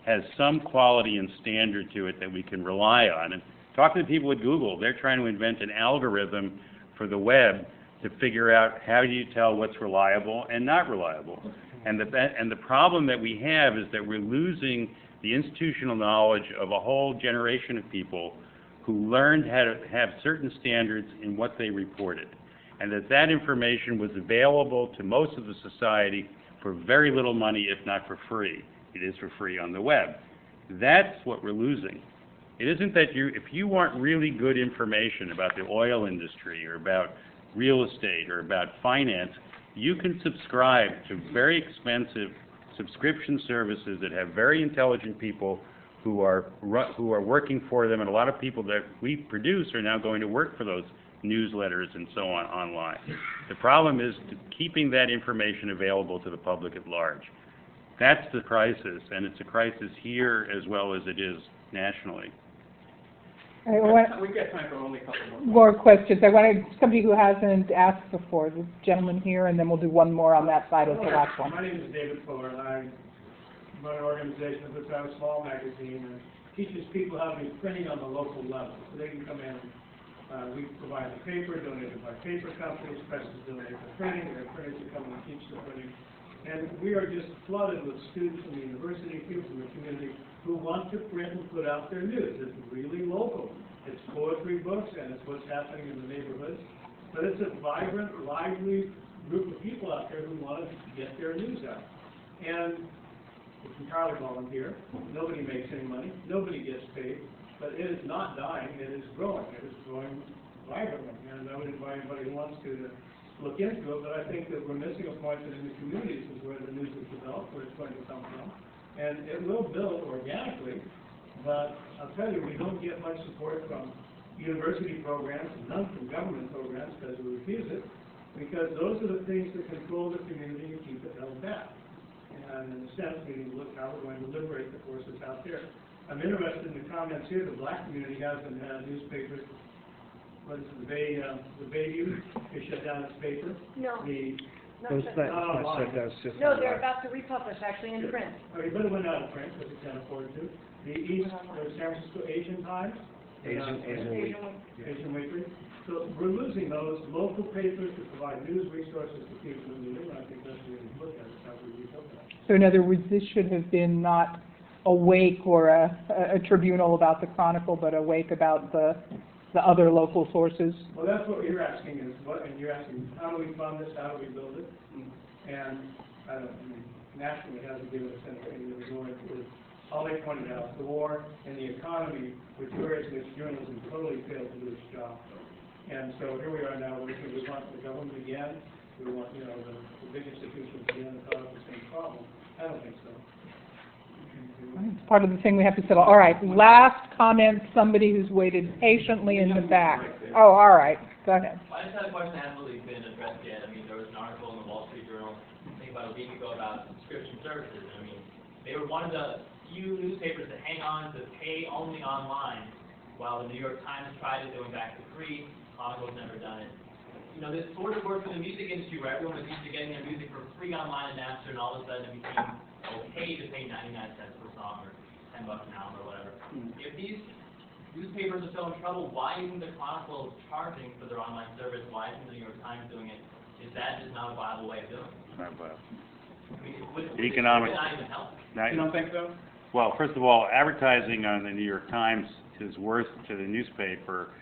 has some quality and standard to it that we can rely on. And talk to the people at Google. They're trying to invent an algorithm for the web to figure out how do you tell what's reliable and not reliable. And the problem that we have is that we're losing the institutional knowledge of a whole generation of people who learned how to have certain standards in what they reported. And that information was available to most of the society for very little money, if not for free. It is for free on the web. That's what we're losing. It isn't that if you want really good information about the oil industry or about real estate or about finance, you can subscribe to very expensive subscription services that have very intelligent people who are working for them, and a lot of people that we produce are now going to work for those newsletters and so on online. The problem is keeping that information available to the public at large. That's the crisis, and it's a crisis here as well as it is nationally. We've got time for only a couple More more. questions. I wanted somebody who hasn't asked before, the gentleman here, and then we'll do one more on that side as the last one. My name is David Fuller, and I run an organization that puts out a small magazine and teaches people how to do printing on the local level. So they can come in, we provide the paper, donated by paper companies, presses donate the printing, there are printers who come and teach the printing. And we are just flooded with students from the university, people from the community, who want to print and put out their news. It's really local. It's poetry books, and it's what's happening in the neighborhoods. But it's a vibrant, lively group of people out there who want to get their news out. And it's entirely volunteer. Nobody makes any money. Nobody gets paid. But it is not dying. It is growing. It is growing vibrantly. And I would invite anybody who wants to look into it. But I think that we're missing a point that in the communities is where the news is developed, where it's going to come from. And it will build organically. But I'll tell you, we don't get much support from university programs and none from government programs because we refuse it. Because those are the things that control the community and keep it held back. And in a sense, we need to look how we're going to liberate the forces out there. I'm interested in the comments here. The black community has in newspapers. What is it, the Bayview? They shut down its paper. No. Those that that's just No, they're about to republish, actually, in print. Okay, but it went out of print because it can't afford to. The East, the San Francisco Asian Times. Asian Weekly. So we're losing those local papers that provide news resources to people in the new. I think that's what we need to look at. It's how we rebuild that. So in other words, this should have been not a wake or a tribunal about the Chronicle, but a wake about the the other local sources? Well, that's what you're asking is, and you're asking, how do we fund this, how do we build it? And, I mean, nationally hasn't given us anything that we're going with. Holly pointed out, the war and the economy, which various niche journalism totally failed to do its job. And so here we are now, we want the government again, we want, you know, the big institutions again to cause the same problem. I don't think so. It's part of the thing we have to settle. All right, last comment, somebody who's waited patiently in the back. Oh, all right, go ahead. I just had a question that hasn't really been addressed yet. I mean, there was an article in the Wall Street Journal, I think about a week ago, about subscription services. I mean, they were one of the few newspapers that hang on to pay only online, while the New York Times tried it, going back to free. Chronicle's never done it. You know, this sort of worked for the music industry, where everyone was used to getting their music for free online and Napster, and all of a sudden it became okay to pay 99 cents per song or $10 an album or whatever. If these newspapers are so in trouble, why isn't the Chronicle charging for their online service? Why isn't the New York Times doing it? Is that just not a viable way of doing it? Not viable. I mean, would Economic. it not even help? You don't think so? Well, first of all, advertising on the New York Times is worth to the newspaper.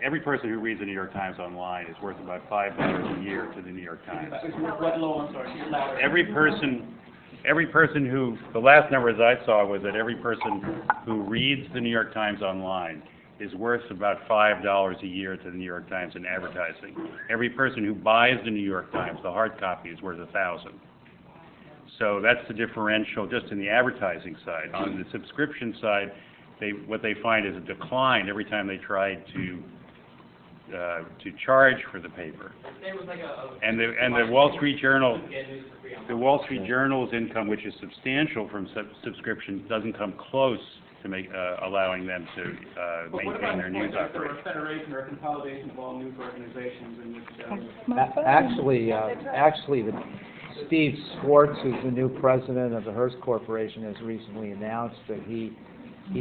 Every person who reads the New York Times online is worth about $5 a year to the New York Times. What, Lowell, I'm sorry, louder. Every person who, the last numbers I saw was that every person who reads the New York Times online is worth about $5 a year to the New York Times in advertising. Every person who buys the New York Times, the hard copy, is worth $1,000. So that's the differential just in the advertising side. On the subscription side, what they find is a decline every time they try to charge for the paper. And the Wall Street Journal, Journal's income, which is substantial from subscription, doesn't come close to allowing them to maintain their news operation. A federation or a consolidation of all news organizations in Actually, Steve Schwartz, who's the new president of the Hearst Corporation, has recently announced that he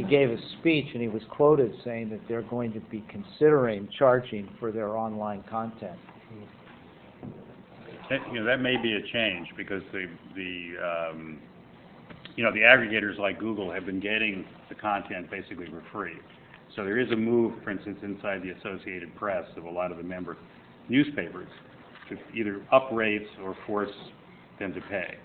gave a speech and he was quoted saying that they're going to be considering charging for their online content. That may be a change because the aggregators like Google have been getting the content basically for free. So there is a move, for instance, inside the Associated Press of a lot of the member newspapers to either up rates or force them to pay.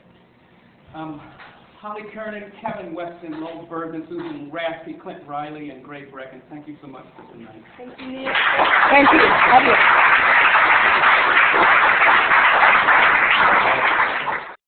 Holly Kernan, Kevin Weston, Lowell, Bergman, Susan Rasky, Clint Reilly, and Brechin. Thank you so much for tonight. Thank you. Thank you.